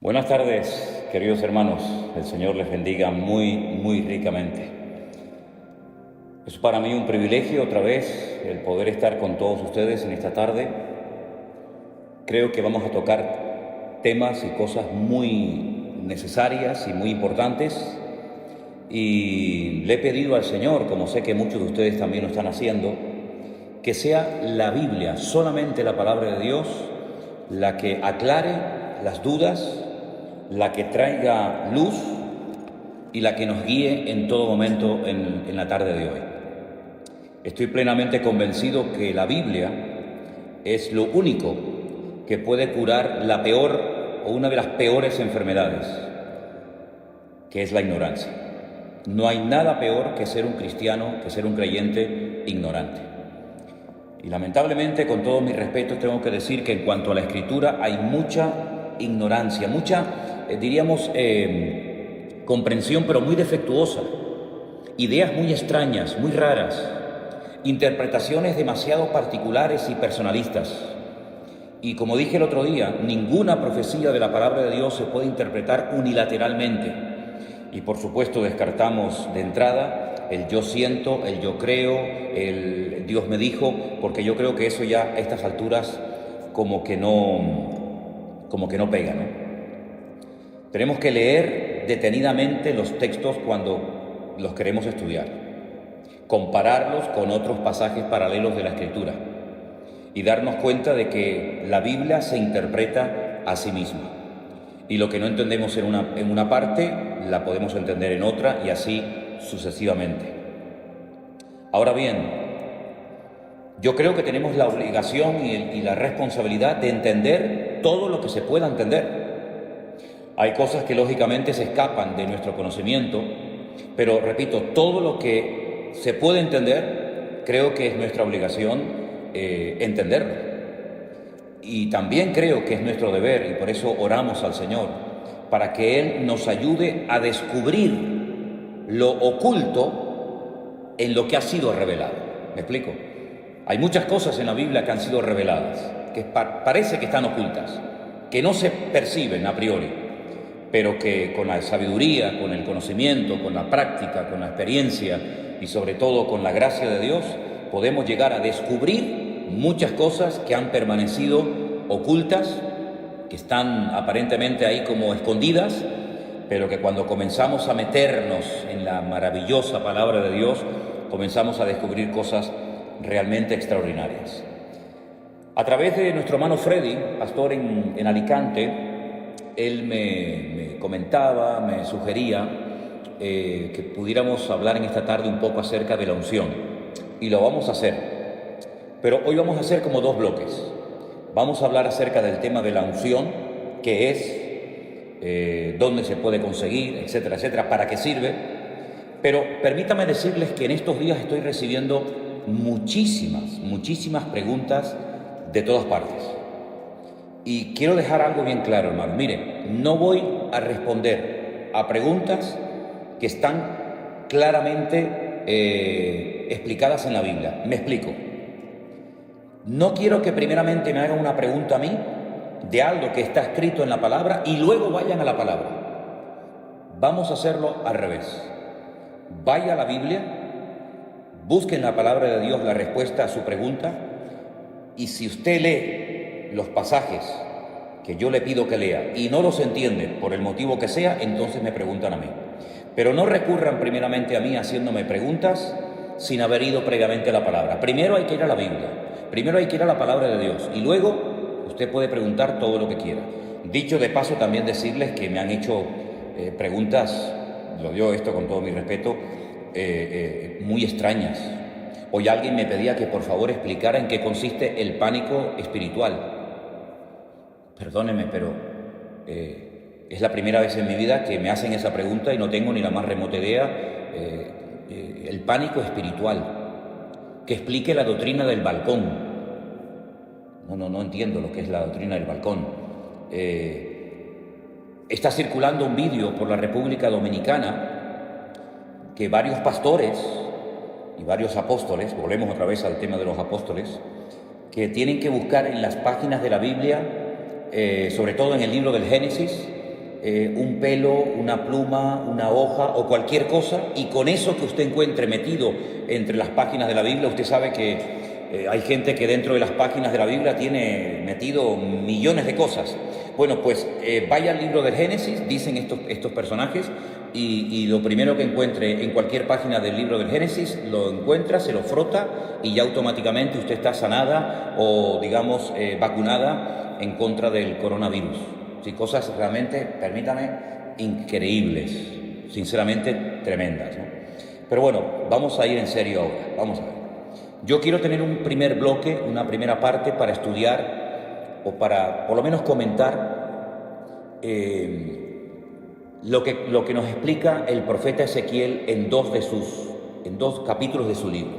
Buenas tardes, queridos hermanos. El Señor les bendiga muy ricamente. Es para mí un privilegio otra vez el poder estar con todos ustedes en esta tarde. Creo que vamos a tocar temas y cosas muy necesarias y muy importantes. Y le he pedido al Señor, como sé que muchos de ustedes también lo están haciendo, que sea la Biblia, solamente la palabra de Dios, la que aclare las dudas, la que traiga luz y la que nos guíe en todo momento en la tarde de hoy. Estoy plenamente convencido que la Biblia es lo único que puede curar la peor o una de las peores enfermedades, que es la ignorancia. No hay nada peor que ser un cristiano, que ser un creyente ignorante. Y lamentablemente, con todo mi respeto, tengo que decir que en cuanto a la Escritura hay mucha ignorancia, mucha, comprensión, pero muy defectuosa, ideas muy extrañas, muy raras, interpretaciones demasiado particulares y personalistas. Y como dije el otro día, ninguna profecía de la palabra de Dios se puede interpretar unilateralmente. Y por supuesto descartamos de entrada el yo siento, el yo creo, el Dios me dijo, porque yo creo que eso ya a estas alturas como que no pega, ¿no? Tenemos que leer detenidamente los textos cuando los queremos estudiar, compararlos con otros pasajes paralelos de la Escritura y darnos cuenta de que la Biblia se interpreta a sí misma. Y lo que no entendemos en una parte, la podemos entender en otra y así sucesivamente. Ahora bien, yo creo que tenemos la obligación y la responsabilidad de entender todo lo que se pueda entender. Hay cosas que lógicamente se escapan de nuestro conocimiento, pero repito, todo lo que se puede entender, creo que es nuestra obligación entenderlo. Y también creo que es nuestro deber, y por eso oramos al Señor, para que Él nos ayude a descubrir lo oculto en lo que ha sido revelado. ¿Me explico? Hay muchas cosas en la Biblia que han sido reveladas, que parece que están ocultas, que no se perciben a priori, pero que con la sabiduría, con el conocimiento, con la práctica, con la experiencia y sobre todo con la gracia de Dios, podemos llegar a descubrir muchas cosas que han permanecido ocultas, que están aparentemente ahí como escondidas, pero que cuando comenzamos a meternos en la maravillosa palabra de Dios, comenzamos a descubrir cosas realmente extraordinarias. A través de nuestro hermano Freddy, pastor en Alicante, él me comentaba, me sugería que pudiéramos hablar en esta tarde un poco acerca de la unción, y lo vamos a hacer. Pero hoy vamos a hacer como dos bloques. Vamos a hablar acerca del tema de la unción, qué es, dónde se puede conseguir, etcétera, etcétera, para qué sirve. Pero permítame decirles que en estos días estoy recibiendo muchísimas preguntas de todas partes. Y quiero dejar algo bien claro, hermano. Miren, no voy a responder a preguntas que están claramente explicadas en la Biblia. Me explico. No quiero que primeramente me hagan una pregunta a mí de algo que está escrito en la palabra y luego vayan a la palabra. Vamos a hacerlo al revés. Vaya a la Biblia, busque en la palabra de Dios la respuesta a su pregunta, y si usted lee los pasajes que yo le pido que lea y no los entiende por el motivo que sea, entonces me preguntan a mí. Pero no recurran primeramente a mí haciéndome preguntas sin haber ido previamente a la palabra. Primero hay que ir a la Biblia, primero hay que ir a la palabra de Dios y luego usted puede preguntar todo lo que quiera. Dicho de paso, también decirles que me han hecho preguntas, lo digo esto con todo mi respeto, muy extrañas. Hoy alguien me pedía que por favor explicara en qué consiste el pánico espiritual. Perdónenme, pero es la primera vez en mi vida que me hacen esa pregunta y no tengo ni la más remota idea. El pánico espiritual, que explique la doctrina del balcón. No entiendo lo que es la doctrina del balcón. Está circulando un vídeo por la República Dominicana que varios pastores y varios apóstoles, volvemos otra vez al tema de los apóstoles, que tienen que buscar en las páginas de la Biblia, sobre todo en el libro del Génesis, un pelo, una pluma, una hoja o cualquier cosa, y con eso que usted encuentre metido entre las páginas de la Biblia, usted sabe que hay gente que dentro de las páginas de la Biblia tiene metido millones de cosas. Bueno, pues vaya al libro del Génesis, dicen estos personajes, y lo primero que encuentre en cualquier página del libro del Génesis, lo encuentra, se lo frota y ya automáticamente usted está sanada o, digamos, vacunada en contra del coronavirus. Sí, cosas realmente, permítame, increíbles, sinceramente tremendas, ¿no? Pero bueno, vamos a ir en serio ahora, vamos a ver. Yo quiero tener un primer bloque, una primera parte para estudiar o para por lo menos comentar lo que nos explica el profeta Ezequiel en dos capítulos de su libro.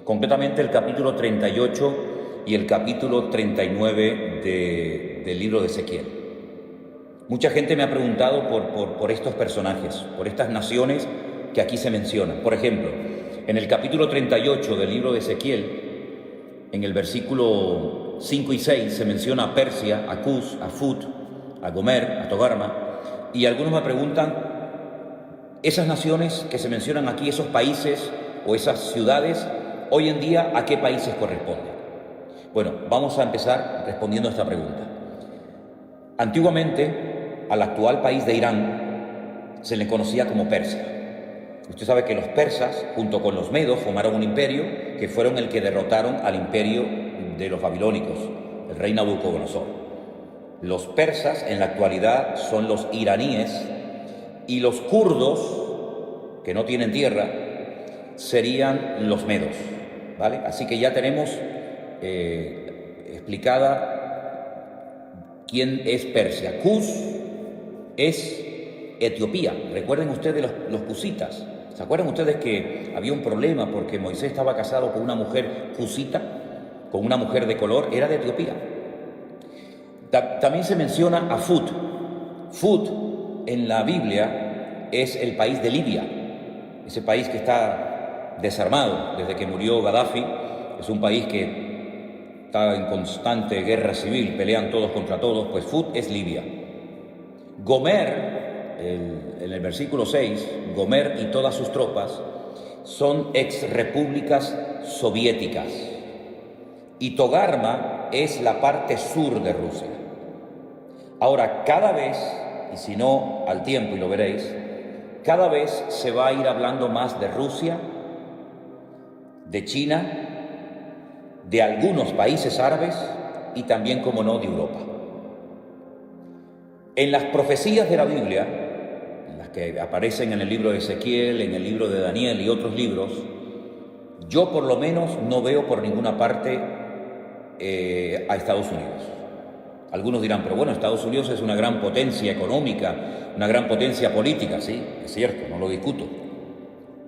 Concretamente el capítulo 38 y el capítulo 39 del libro de Ezequiel. Mucha gente me ha preguntado por estos personajes, por estas naciones que aquí se mencionan. Por ejemplo, en el capítulo 38 del libro de Ezequiel, en el versículo 5 y 6, se menciona a Persia, a Cus, a Fut, a Gomer, a Togarma, y algunos me preguntan, esas naciones que se mencionan aquí, esos países o esas ciudades, hoy en día, ¿a qué países corresponden? Bueno, vamos a empezar respondiendo a esta pregunta. Antiguamente, al actual país de Irán se le conocía como Persia. Usted sabe que los persas, junto con los medos, formaron un imperio que fueron el que derrotaron al imperio de los babilónicos, el rey Nabucodonosor. Los persas en la actualidad son los iraníes y los kurdos, que no tienen tierra, serían los medos, ¿vale? Así que ya tenemos explicada quién es Persia. Cus es Etiopía. Recuerden ustedes los cusitas. ¿Se acuerdan ustedes que había un problema porque Moisés estaba casado con una mujer cusita, con una mujer de color? Era de Etiopía. También se menciona a Fut. Fut en la Biblia es el país de Libia, ese país que está desarmado desde que murió Gaddafi. Es un país que está en constante guerra civil, pelean todos contra todos. Pues Fut es Libia. Gomer, en el versículo 6, Gomer y todas sus tropas son exrepúblicas soviéticas, y Togarma es la parte sur de Rusia. Ahora, cada vez, y si no al tiempo y lo veréis, cada vez se va a ir hablando más de Rusia, de China, de algunos países árabes y también, como no, de Europa. En las profecías de la Biblia, las que aparecen en el libro de Ezequiel, en el libro de Daniel y otros libros, yo por lo menos no veo por ninguna parte a Estados Unidos. Algunos dirán, pero bueno, Estados Unidos es una gran potencia económica, una gran potencia política. Sí, es cierto, no lo discuto,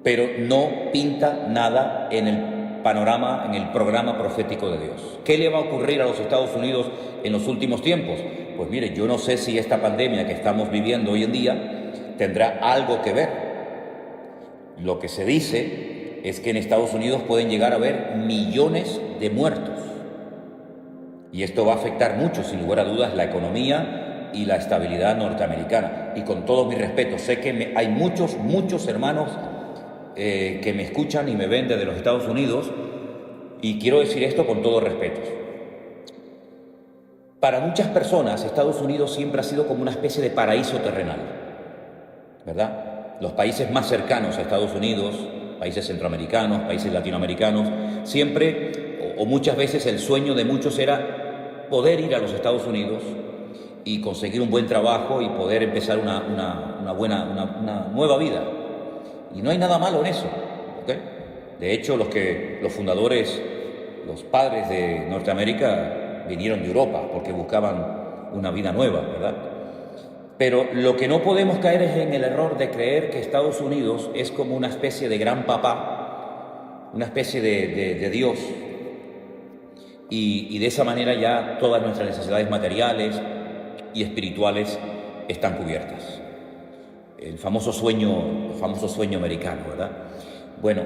pero no pinta nada en el panorama, en el programa profético de Dios. ¿Qué le va a ocurrir a los Estados Unidos en los últimos tiempos? Pues mire, yo no sé si esta pandemia que estamos viviendo hoy en día tendrá algo que ver. Lo que se dice es que en Estados Unidos pueden llegar a haber millones de muertos. Y esto va a afectar mucho, sin lugar a dudas, la economía y la estabilidad norteamericana. Y con todo mi respeto, sé que hay muchos hermanos que me escuchan y me ven desde los Estados Unidos, y quiero decir esto con todo respeto. Para muchas personas, Estados Unidos siempre ha sido como una especie de paraíso terrenal, ¿verdad? Los países más cercanos a Estados Unidos, países centroamericanos, países latinoamericanos, siempre o muchas veces el sueño de muchos era poder ir a los Estados Unidos y conseguir un buen trabajo y poder empezar una nueva vida. Y no hay nada malo en eso, ¿ok? De hecho, los fundadores, los padres de Norteamérica vinieron de Europa porque buscaban una vida nueva, ¿verdad? Pero lo que no podemos caer es en el error de creer que Estados Unidos es como una especie de gran papá, una especie de Dios, y de esa manera ya todas nuestras necesidades materiales y espirituales están cubiertas. El famoso sueño americano, ¿verdad? Bueno,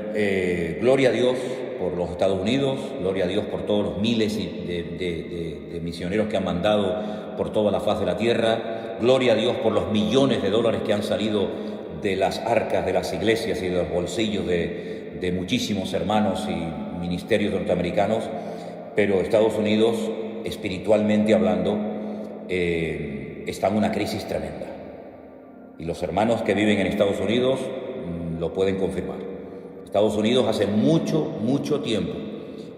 gloria a Dios por los Estados Unidos, gloria a Dios por todos los miles de misioneros que han mandado por toda la faz de la tierra, gloria a Dios por los millones de dólares que han salido de las arcas de las iglesias y de los bolsillos de muchísimos hermanos y ministerios norteamericanos, pero Estados Unidos, espiritualmente hablando, está en una crisis tremenda. Y los hermanos que viven en Estados Unidos lo pueden confirmar. Estados Unidos hace mucho tiempo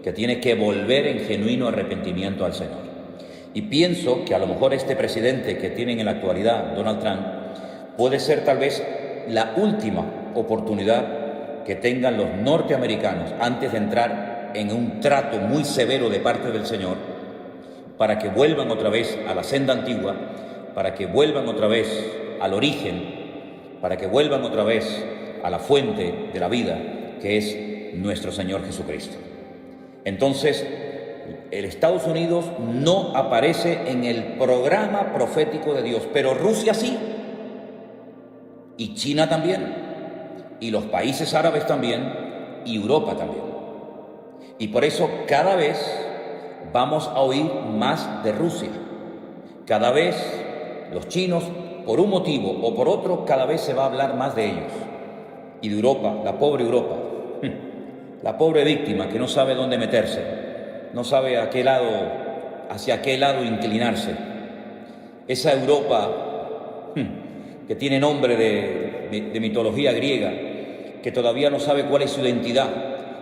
que tiene que volver en genuino arrepentimiento al Señor. Y pienso que a lo mejor este presidente que tienen en la actualidad, Donald Trump, puede ser tal vez la última oportunidad que tengan los norteamericanos antes de entrar en un trato muy severo de parte del Señor, para que vuelvan otra vez a la senda antigua, para que vuelvan otra vez al origen, para que vuelvan otra vez a la fuente de la vida, que es nuestro Señor Jesucristo. Entonces, el Estados Unidos no aparece en el programa profético de Dios, pero Rusia sí, y China también, y los países árabes también, y Europa también. Y por eso cada vez vamos a oír más de Rusia. Cada vez los chinos, por un motivo o por otro, cada vez se va a hablar más de ellos. Y de Europa, la pobre Europa, la pobre víctima que no sabe dónde meterse, no sabe hacia qué lado inclinarse. Esa Europa que tiene nombre de mitología griega, que todavía no sabe cuál es su identidad,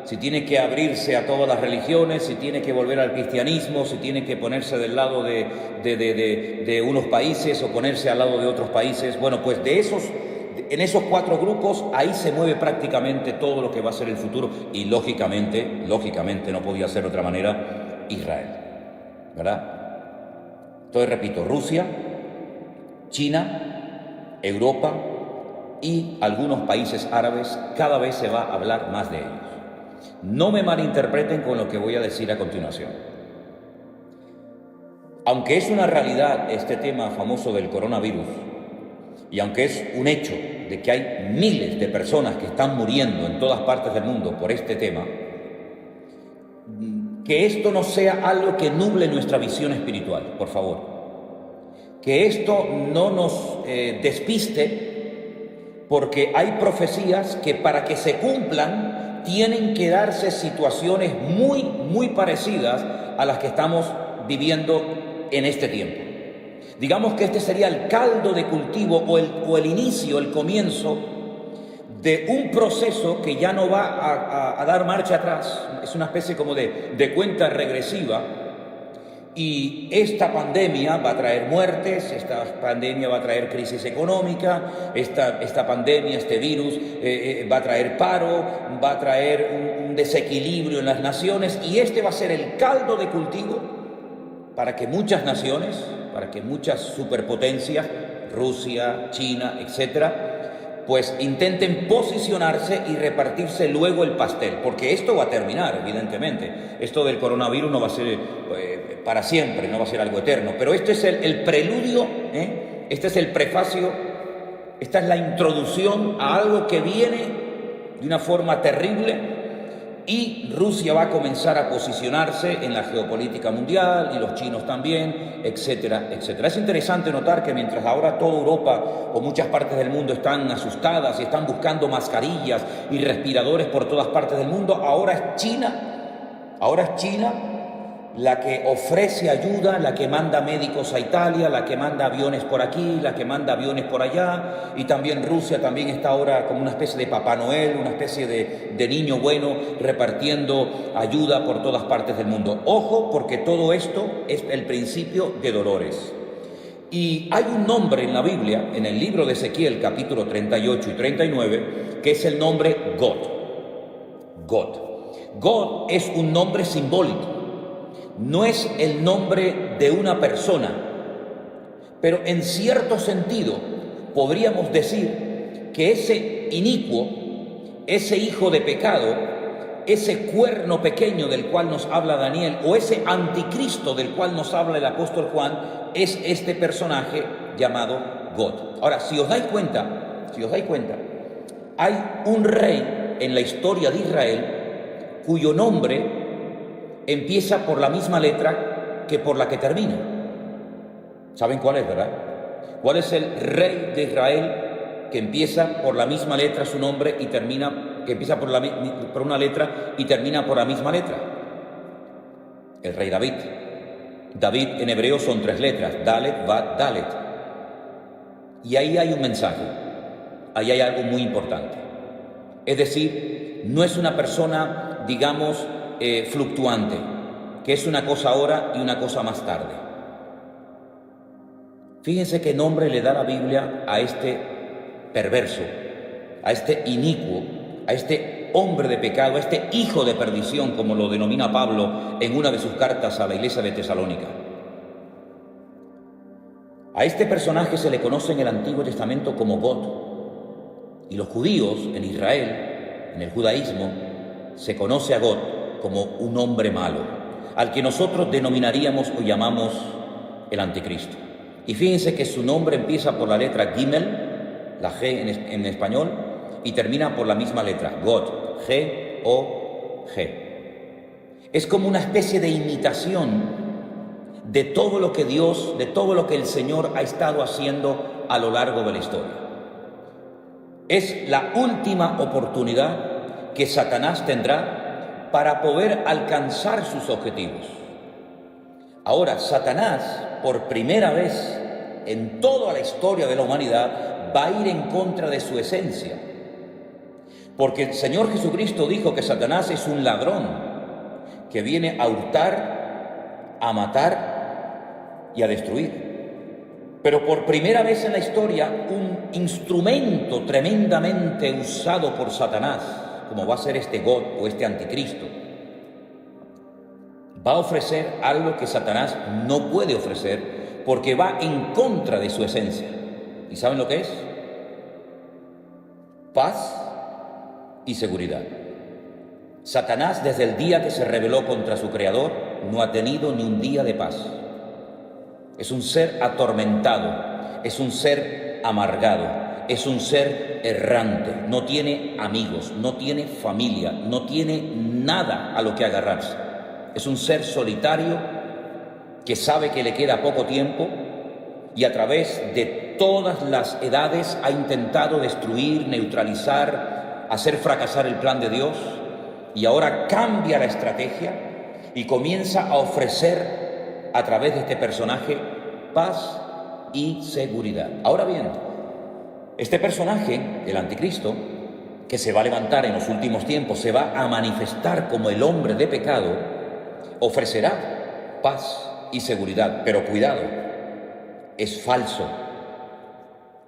si tiene que abrirse a todas las religiones, si tiene que volver al cristianismo, si tiene que ponerse del lado de unos países o ponerse al lado de otros países. Bueno, pues en esos cuatro grupos, ahí se mueve prácticamente todo lo que va a ser el futuro, y lógicamente, no podía ser de otra manera, Israel, ¿verdad? Entonces repito, Rusia, China, Europa y algunos países árabes, cada vez se va a hablar más de ellos. No me malinterpreten con lo que voy a decir a continuación. Aunque es una realidad este tema famoso del coronavirus, y aunque es un hecho de que hay miles de personas que están muriendo en todas partes del mundo por este tema, que esto no sea algo que nuble nuestra visión espiritual, por favor. Que esto no nos despiste, porque hay profecías que para que se cumplan tienen que darse situaciones muy parecidas a las que estamos viviendo en este tiempo. Digamos que este sería el caldo de cultivo o el inicio, el comienzo de un proceso que ya no va a dar marcha atrás. Es una especie como de cuenta regresiva, y esta pandemia va a traer muertes, esta pandemia va a traer crisis económica, esta pandemia, este virus va a traer paro, va a traer un desequilibrio en las naciones, y este va a ser el caldo de cultivo para que muchas naciones, para que muchas superpotencias, Rusia, China, etcétera, pues intenten posicionarse y repartirse luego el pastel, porque esto va a terminar, evidentemente. Esto del coronavirus no va a ser para siempre, no va a ser algo eterno, pero esto es el preludio, este es el prefacio, esta es la introducción a algo que viene de una forma terrible. Y Rusia va a comenzar a posicionarse en la geopolítica mundial, y los chinos también, etcétera, etcétera. Es interesante notar que mientras ahora toda Europa o muchas partes del mundo están asustadas y están buscando mascarillas y respiradores por todas partes del mundo, ahora es China la que ofrece ayuda, la que manda médicos a Italia, la que manda aviones por aquí, la que manda aviones por allá, y también Rusia también está ahora como una especie de Papá Noel, una especie de niño bueno, repartiendo ayuda por todas partes del mundo. Ojo, porque todo esto es el principio de dolores. Y hay un nombre en la Biblia, en el libro de Ezequiel, capítulo 38 y 39, que es el nombre God. God es un nombre simbólico. No es el nombre de una persona, pero en cierto sentido podríamos decir que ese inicuo, ese hijo de pecado, ese cuerno pequeño del cual nos habla Daniel, o ese anticristo del cual nos habla el apóstol Juan, es este personaje llamado God. Ahora, si os dais cuenta, hay un rey en la historia de Israel cuyo nombre empieza por la misma letra que por la que termina. ¿Saben cuál es, verdad? ¿Cuál es el rey de Israel que empieza por la misma letra su nombre y termina, que empieza por una letra y termina por la misma letra? El rey David. David en hebreo son 3 letras, Dalet, Bat, Dalet. Y ahí hay un mensaje, ahí hay algo muy importante. Es decir, no es una persona, digamos, fluctuante, que es una cosa ahora y una cosa más tarde. Fíjense qué nombre le da la Biblia a este perverso, a este inicuo, a este hombre de pecado, a este hijo de perdición, como lo denomina Pablo en una de sus cartas a la iglesia de Tesalónica. A este personaje se le conoce en el Antiguo Testamento como God, y los judíos en Israel, en el judaísmo, se conoce a God como un hombre malo, al que nosotros denominaríamos o llamamos el anticristo. Y fíjense que su nombre empieza por la letra Gimel, la G en español, y termina por la misma letra, God, G-O-G. Es como una especie de imitación de todo lo que Dios, de todo lo que el Señor ha estado haciendo a lo largo de la historia. Es la última oportunidad que Satanás tendrá para poder alcanzar sus objetivos. Ahora, Satanás, por primera vez en toda la historia de la humanidad, va a ir en contra de su esencia. Porque el Señor Jesucristo dijo que Satanás es un ladrón que viene a hurtar, a matar y a destruir. Pero por primera vez en la historia, un instrumento tremendamente usado por Satanás, como va a ser este God o este anticristo, va a ofrecer algo que Satanás no puede ofrecer porque va en contra de su esencia. ¿Y saben lo que es? Paz y seguridad. Satanás, desde el día que se rebeló contra su creador, no ha tenido ni un día de paz. Es un ser atormentado, es un ser amargado, es un ser errante, no tiene amigos, no tiene familia, no tiene nada a lo que agarrarse. Es un ser solitario que sabe que le queda poco tiempo y a través de todas las edades ha intentado destruir, neutralizar, hacer fracasar el plan de Dios, y ahora cambia la estrategia y comienza a ofrecer a través de este personaje paz y seguridad. Ahora bien, este personaje, el anticristo, que se va a levantar en los últimos tiempos, se va a manifestar como el hombre de pecado, ofrecerá paz y seguridad, pero cuidado, es falso.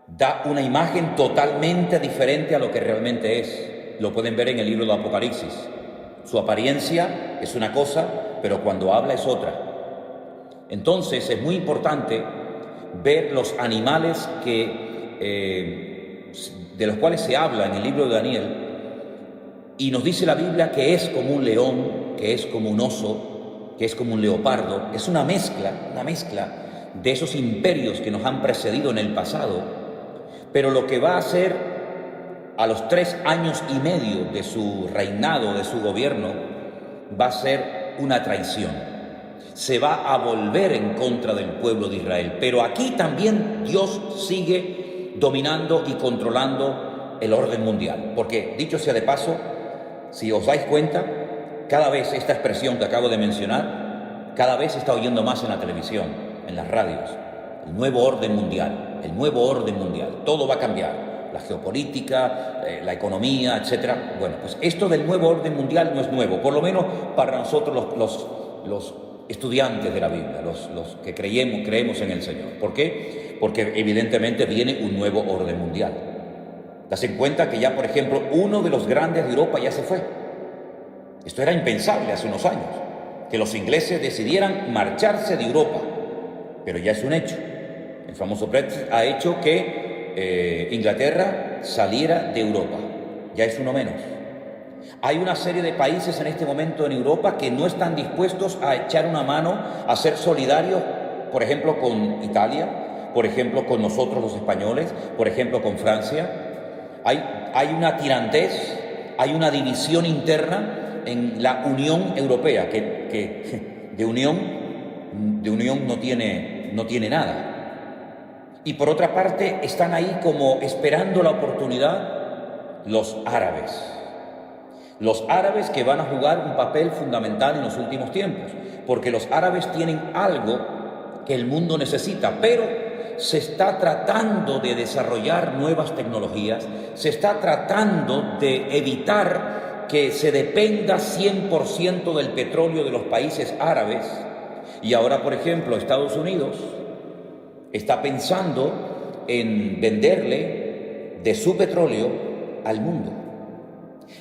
Da una imagen totalmente diferente a lo que realmente es. Lo pueden ver en el libro de Apocalipsis. Su apariencia es una cosa, pero cuando habla es otra. Entonces es muy importante ver los animales de los cuales se habla en el libro de Daniel, y nos dice la Biblia que es como un león, que es como un oso, que es como un leopardo. Es una mezcla de esos imperios que nos han precedido en el pasado, pero lo que va a hacer a los 3 años y medio de su reinado, de su gobierno, va a ser una traición. Se va a volver en contra del pueblo de Israel. Pero aquí también Dios sigue dominando y controlando el orden mundial. Porque, dicho sea de paso, si os dais cuenta, cada vez esta expresión que acabo de mencionar, cada vez se está oyendo más en la televisión, en las radios. El nuevo orden mundial, el nuevo orden mundial. Todo va a cambiar. La geopolítica, la economía, etc. Bueno, pues esto del nuevo orden mundial no es nuevo, por lo menos para nosotros los estudiantes de la Biblia, los que creemos en el Señor. ¿Por qué? Porque evidentemente viene un nuevo orden mundial. Dase en cuenta que ya, por ejemplo, uno de los grandes de Europa ya se fue. Esto era impensable hace unos años, que los ingleses decidieran marcharse de Europa, pero ya es un hecho. El famoso Brexit ha hecho que Inglaterra saliera de Europa, ya es uno menos. Hay una serie de países en este momento en Europa que no están dispuestos a echar una mano, a ser solidarios, por ejemplo, con Italia, por ejemplo, con nosotros los españoles, por ejemplo, con Francia. Hay una tirantez, hay una división interna en la Unión Europea, que de unión no tiene nada. Y por otra parte están ahí como esperando la oportunidad los árabes. Los árabes que van a jugar un papel fundamental en los últimos tiempos, porque los árabes tienen algo que el mundo necesita, pero se está tratando de desarrollar nuevas tecnologías, se está tratando de evitar que se dependa 100% del petróleo de los países árabes. Y ahora, por ejemplo, Estados Unidos está pensando en venderle de su petróleo al mundo.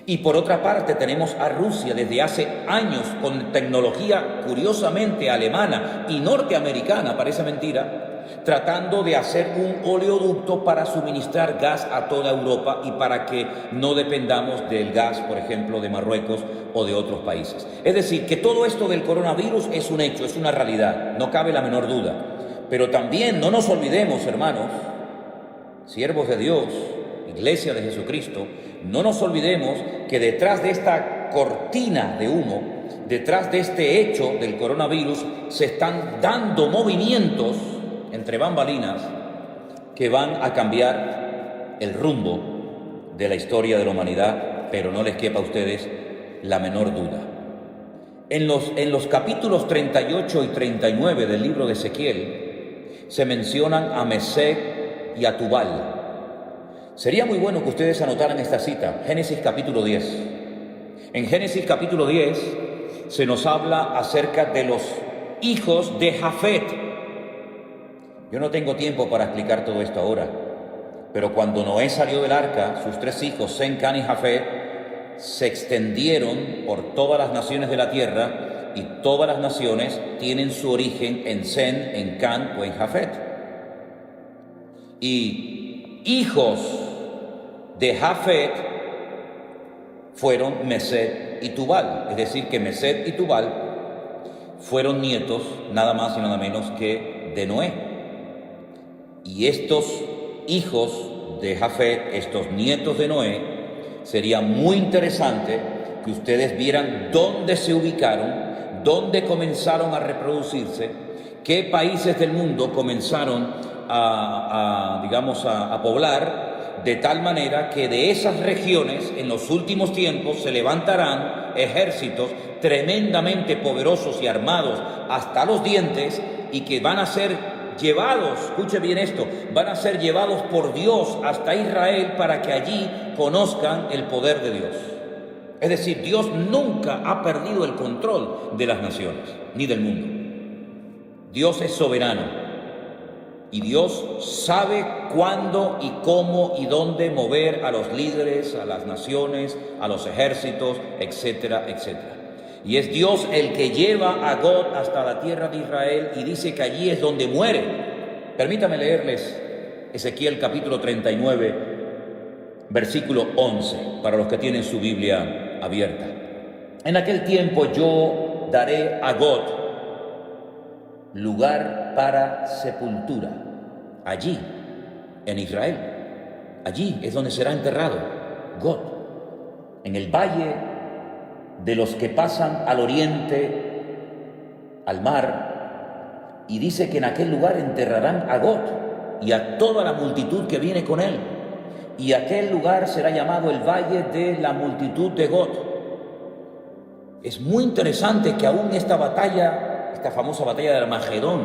Y por otra parte tenemos a Rusia desde hace años con tecnología curiosamente alemana y norteamericana, parece mentira, tratando de hacer un oleoducto para suministrar gas a toda Europa y para que no dependamos del gas, por ejemplo, de Marruecos o de otros países. Es decir, que todo esto del coronavirus es un hecho, es una realidad, no cabe la menor duda. Pero también no nos olvidemos, hermanos, siervos de Dios, Iglesia de Jesucristo, no nos olvidemos que detrás de esta cortina de humo, detrás de este hecho del coronavirus, se están dando movimientos entre bambalinas que van a cambiar el rumbo de la historia de la humanidad, pero no les quepa a ustedes la menor duda. En los capítulos 38 y 39 del libro de Ezequiel se mencionan a Mesec y a Tubal. Sería muy bueno que ustedes anotaran esta cita, Génesis capítulo 10. En Génesis capítulo 10 se nos habla acerca de los hijos de Jafet. Yo no tengo tiempo para explicar todo esto ahora, pero cuando Noé salió del arca, sus tres hijos, Sem, Can y Jafet, se extendieron por todas las naciones de la tierra, y todas las naciones tienen su origen en Sem, en Can o en Jafet. Y hijos de Jafet fueron Mesec y Tubal, es decir, que Mesec y Tubal fueron nietos nada más y nada menos que de Noé. Y estos hijos de Jafet, estos nietos de Noé, sería muy interesante que ustedes vieran dónde se ubicaron, dónde comenzaron a reproducirse, qué países del mundo comenzaron a poblar, de tal manera que de esas regiones en los últimos tiempos se levantarán ejércitos tremendamente poderosos y armados hasta los dientes, y que van a ser llevados, escuche bien esto, van a ser llevados por Dios hasta Israel para que allí conozcan el poder de Dios. Es decir, Dios nunca ha perdido el control de las naciones ni del mundo. Dios es soberano. Y Dios sabe cuándo y cómo y dónde mover a los líderes, a las naciones, a los ejércitos, etcétera, etcétera. Y es Dios el que lleva a Gog hasta la tierra de Israel y dice que allí es donde muere. Permítame leerles Ezequiel capítulo 39, versículo 11, para los que tienen su Biblia abierta. En aquel tiempo yo daré a Gog lugar para sepultura, allí, en Israel. Allí es donde será enterrado Gog, en el valle de los que pasan al oriente, al mar, y dice que en aquel lugar enterrarán a Gog y a toda la multitud que viene con él, y aquel lugar será llamado el valle de la multitud de Gog. Es muy interesante que aún esta batalla, esta famosa batalla de Armagedón,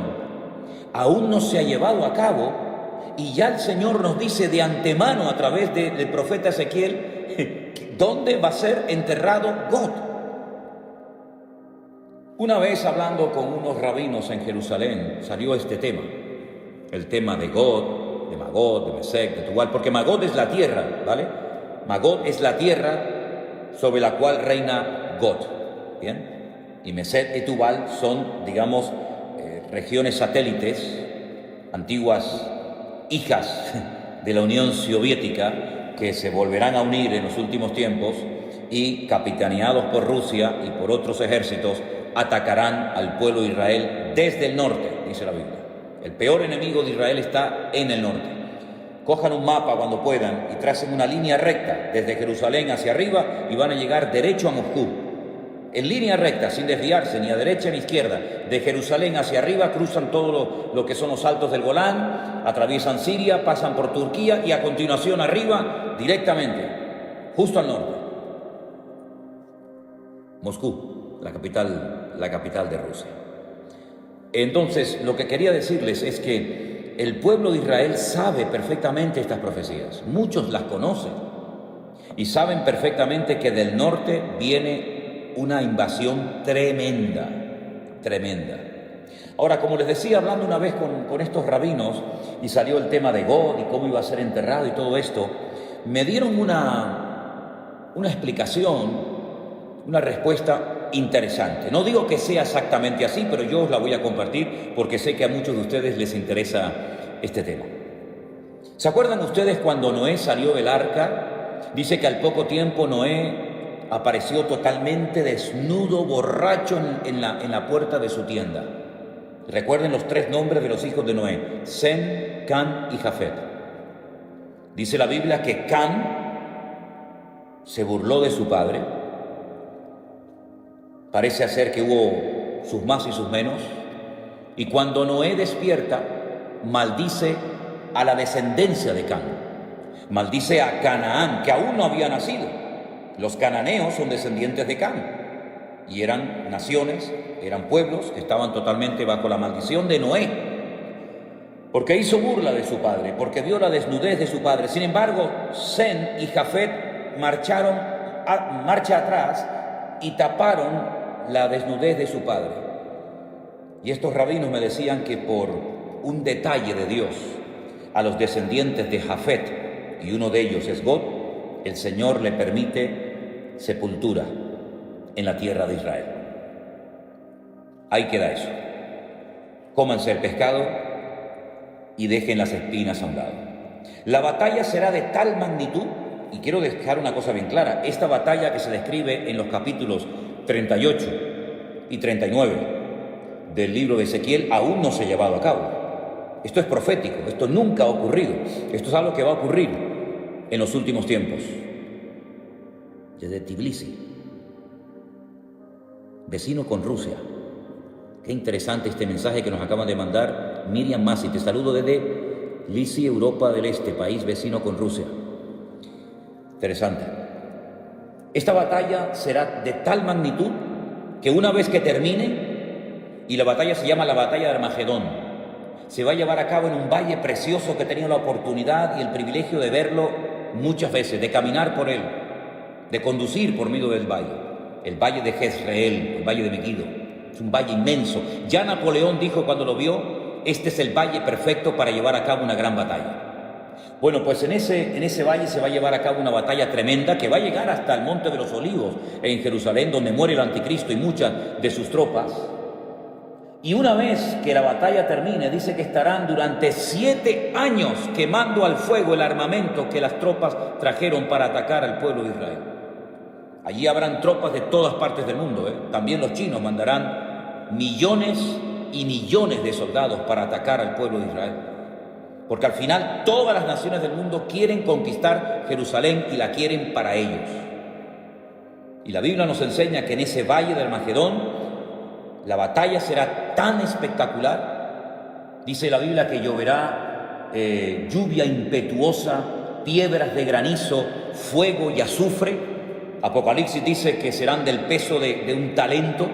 aún no se ha llevado a cabo, y ya el Señor nos dice de antemano a través del profeta Ezequiel dónde va a ser enterrado Gog. Una vez hablando con unos rabinos en Jerusalén salió este tema, el tema de Gog, de Magog, de Mesec, de Tubal, porque Magog es la tierra, ¿vale? Magog es la tierra sobre la cual reina Gog, ¿bien? Y Mesec y Tubal son, digamos, regiones satélites, antiguas hijas de la Unión Soviética, que se volverán a unir en los últimos tiempos y, capitaneados por Rusia y por otros ejércitos, atacarán al pueblo de Israel desde el norte, dice la Biblia. El peor enemigo de Israel está en el norte. Cojan un mapa cuando puedan y tracen una línea recta desde Jerusalén hacia arriba y van a llegar derecho a Moscú. en línea recta, sin desviarse ni a derecha ni a izquierda, de Jerusalén hacia arriba, cruzan todo lo que son los altos del Golán, atraviesan Siria, pasan por Turquía y a continuación arriba, directamente, justo al norte, Moscú, la capital de Rusia. Entonces, lo que quería decirles es que el pueblo de Israel sabe perfectamente estas profecías, muchos las conocen y saben perfectamente que del norte viene una invasión tremenda. Ahora, como les decía, hablando una vez con estos rabinos, y salió el tema de God y cómo iba a ser enterrado y todo esto, me dieron una explicación, una respuesta interesante. No digo que sea exactamente así, pero yo os la voy a compartir porque sé que a muchos de ustedes les interesa este tema. ¿Se acuerdan ustedes cuando Noé salió del arca? Dice que al poco tiempo Noé apareció totalmente desnudo, borracho en la puerta de su tienda. Recuerden los 3 nombres de los hijos de Noé: Sem, Can y Jafet. Dice la Biblia que Can se burló de su padre. Parece ser que hubo sus más y sus menos. Y cuando Noé despierta, maldice a la descendencia de Can. Maldice a Canaán, que aún no había nacido. Los cananeos son descendientes de Can y eran naciones, eran pueblos que estaban totalmente bajo la maldición de Noé, porque hizo burla de su padre, porque vio la desnudez de su padre. Sin embargo, Sem y Jafet marcharon marcha atrás y taparon la desnudez de su padre. Y estos rabinos me decían que por un detalle de Dios a los descendientes de Jafet, y uno de ellos es God, el Señor le permite sepultura en la tierra de Israel. Ahí queda eso. Cómanse el pescado y dejen las espinas a un lado. La batalla será de tal magnitud, y quiero dejar una cosa bien clara: esta batalla que se describe en los capítulos 38 y 39 del libro de Ezequiel aún no se ha llevado a cabo. Esto es profético, esto nunca ha ocurrido, esto es algo que va a ocurrir en los últimos tiempos. Desde Tbilisi, vecino con Rusia. Qué interesante este mensaje que nos acaban de mandar Miriam Masi. Te saludo desde Tbilisi, Europa del Este, país vecino con Rusia. Interesante. Esta batalla será de tal magnitud que una vez que termine, y la batalla se llama la batalla de Armagedón, se va a llevar a cabo en un valle precioso que he tenido la oportunidad y el privilegio de verlo muchas veces, de caminar por él, de conducir por medio del valle, el valle de Jezreel, el valle de Megiddo. Es un valle inmenso. Ya Napoleón dijo cuando lo vio: este es el valle perfecto para llevar a cabo una gran batalla. Bueno, pues en ese valle se va a llevar a cabo una batalla tremenda que va a llegar hasta el Monte de los Olivos en Jerusalén, donde muere el anticristo y muchas de sus tropas. Y una vez que la batalla termine, dice que estarán durante 7 años quemando al fuego el armamento que las tropas trajeron para atacar al pueblo de Israel. Allí habrán tropas de todas partes del mundo, También los chinos mandarán millones y millones de soldados para atacar al pueblo de Israel. Porque al final todas las naciones del mundo quieren conquistar Jerusalén y la quieren para ellos. Y la Biblia nos enseña que en ese valle del Armagedón la batalla será tan espectacular. Dice la Biblia que lloverá lluvia impetuosa, piedras de granizo, fuego y azufre. Apocalipsis dice que serán del peso de un talento,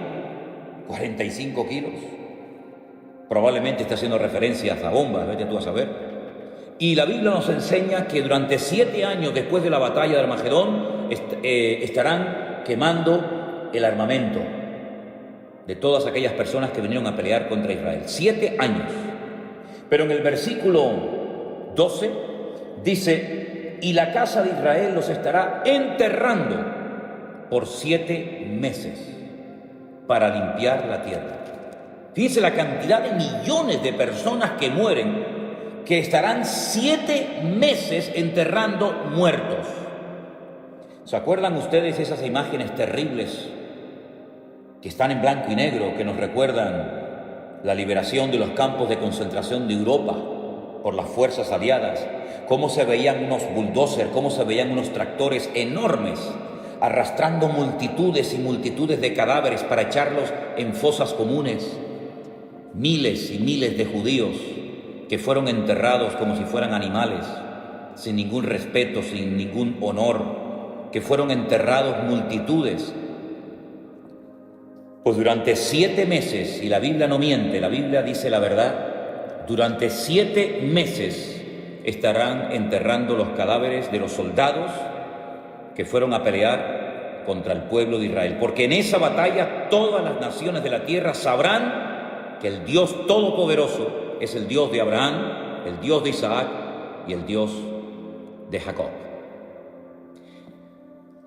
45 kilos. Probablemente está haciendo referencias a bombas, vete tú a saber. Y la Biblia nos enseña que durante 7 años después de la batalla de Armagedón estarán quemando el armamento de todas aquellas personas que vinieron a pelear contra Israel. 7 años. Pero en el versículo 12 dice: y la casa de Israel los estará enterrando por 7 meses para limpiar la tierra. Fíjense la cantidad de millones de personas que mueren, que estarán 7 meses enterrando muertos. ¿Se acuerdan ustedes esas imágenes terribles que están en blanco y negro, que nos recuerdan la liberación de los campos de concentración de Europa por las fuerzas aliadas? Cómo se veían unos bulldozers, cómo se veían unos tractores enormes arrastrando multitudes y multitudes de cadáveres para echarlos en fosas comunes. Miles y miles de judíos que fueron enterrados como si fueran animales, sin ningún respeto, sin ningún honor, que fueron enterrados multitudes. Pues durante 7 meses, y la Biblia no miente, la Biblia dice la verdad, durante 7 meses estarán enterrando los cadáveres de los soldados que fueron a pelear contra el pueblo de Israel. Porque en esa batalla todas las naciones de la tierra sabrán que el Dios Todopoderoso es el Dios de Abraham, el Dios de Isaac y el Dios de Jacob.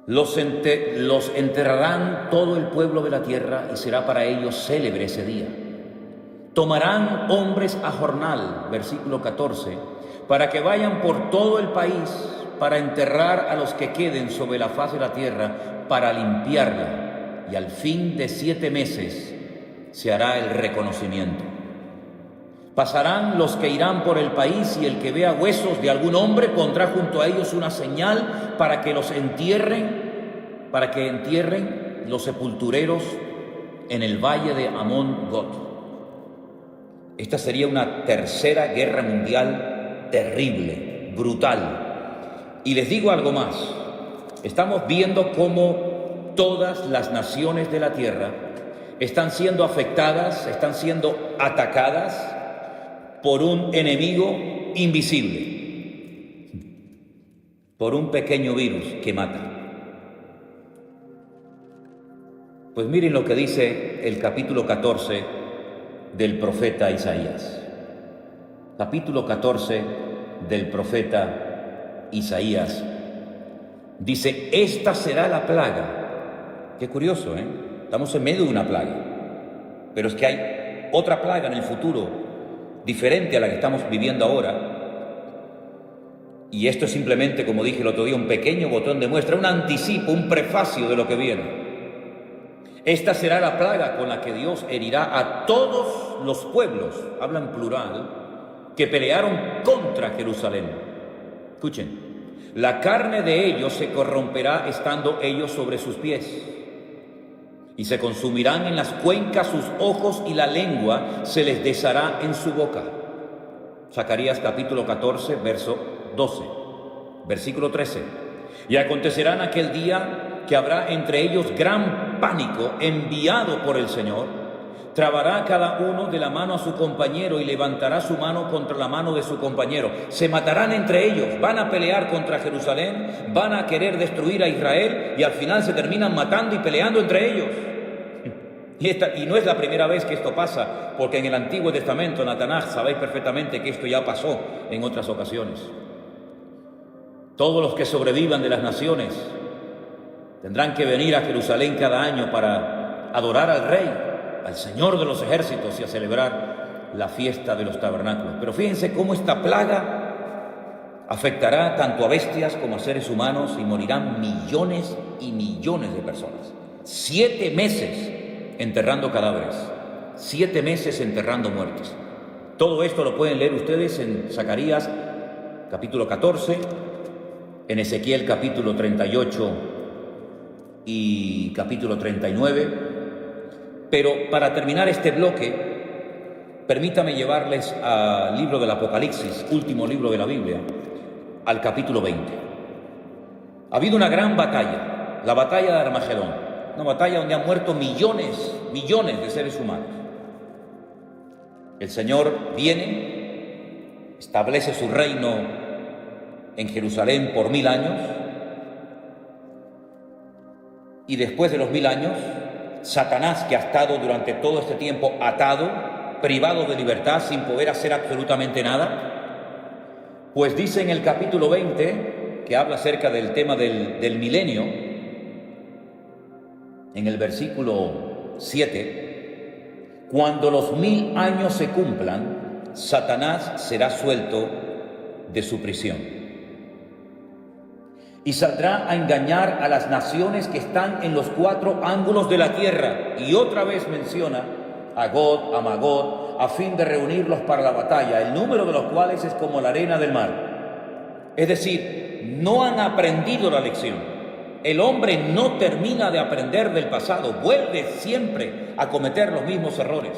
Los enterrarán todo el pueblo de la tierra y será para ellos célebre ese día. Tomarán hombres a jornal, versículo 14, para que vayan por todo el país para enterrar a los que queden sobre la faz de la tierra, para limpiarla, y al fin de 7 meses se hará el reconocimiento. Pasarán los que irán por el país, y el que vea huesos de algún hombre pondrá junto a ellos una señal para que entierren los sepultureros en el valle de Amón-Gog. Esta sería una tercera guerra mundial terrible, brutal. Y les digo algo más, estamos viendo cómo todas las naciones de la tierra están siendo afectadas, están siendo atacadas por un enemigo invisible, por un pequeño virus que mata. Pues miren lo que dice el capítulo 14 del profeta Isaías. Capítulo 14 del profeta Isaías. Dice, esta será la plaga. Qué curioso, ¿eh? Estamos en medio de una plaga. Pero es que hay otra plaga en el futuro, diferente a la que estamos viviendo ahora. Y esto es simplemente, como dije el otro día, un pequeño botón de muestra, un anticipo, un prefacio de lo que viene. Esta será la plaga con la que Dios herirá a todos los pueblos, habla en plural, que pelearon contra Jerusalén. Escuchen, la carne de ellos se corromperá estando ellos sobre sus pies, y se consumirán en las cuencas sus ojos, y la lengua se les deshará en su boca. Zacarías capítulo 14, verso 12, versículo 13. Y acontecerá en aquel día que habrá entre ellos gran pánico enviado por el Señor. Trabará cada uno de la mano a su compañero y levantará su mano contra la mano de su compañero. Se matarán entre ellos, van a pelear contra Jerusalén, van a querer destruir a Israel y al final se terminan matando y peleando entre ellos. Y no es la primera vez que esto pasa, porque en el Antiguo Testamento, en la Tanaj, sabéis perfectamente que esto ya pasó en otras ocasiones. Todos los que sobrevivan de las naciones tendrán que venir a Jerusalén cada año para adorar al Rey, al Señor de los ejércitos, y a celebrar la fiesta de los tabernáculos. Pero fíjense cómo esta plaga afectará tanto a bestias como a seres humanos, y morirán millones y millones de personas. 7 meses enterrando cadáveres, 7 meses enterrando muertos. Todo esto lo pueden leer ustedes en Zacarías capítulo 14, en Ezequiel capítulo 38 y capítulo 39. Pero para terminar este bloque, permítame llevarles al libro del Apocalipsis, último libro de la Biblia, al capítulo 20. Ha habido una gran batalla, la batalla de Armagedón, una batalla donde han muerto millones de seres humanos. El Señor viene, establece su reino en Jerusalén por 1000 años, y después de los 1000 años, Satanás, que ha estado durante todo este tiempo atado, privado de libertad, sin poder hacer absolutamente nada, pues dice en el capítulo 20, que habla acerca del tema del milenio, en el versículo 7, cuando los 1000 años se cumplan, Satanás será suelto de su prisión y saldrá a engañar a las naciones que están en los 4 ángulos de la tierra. Y otra vez menciona a Gog, a Magog, a fin de reunirlos para la batalla, el número de los cuales es como la arena del mar. Es decir, no han aprendido la lección. El hombre no termina de aprender del pasado, vuelve siempre a cometer los mismos errores.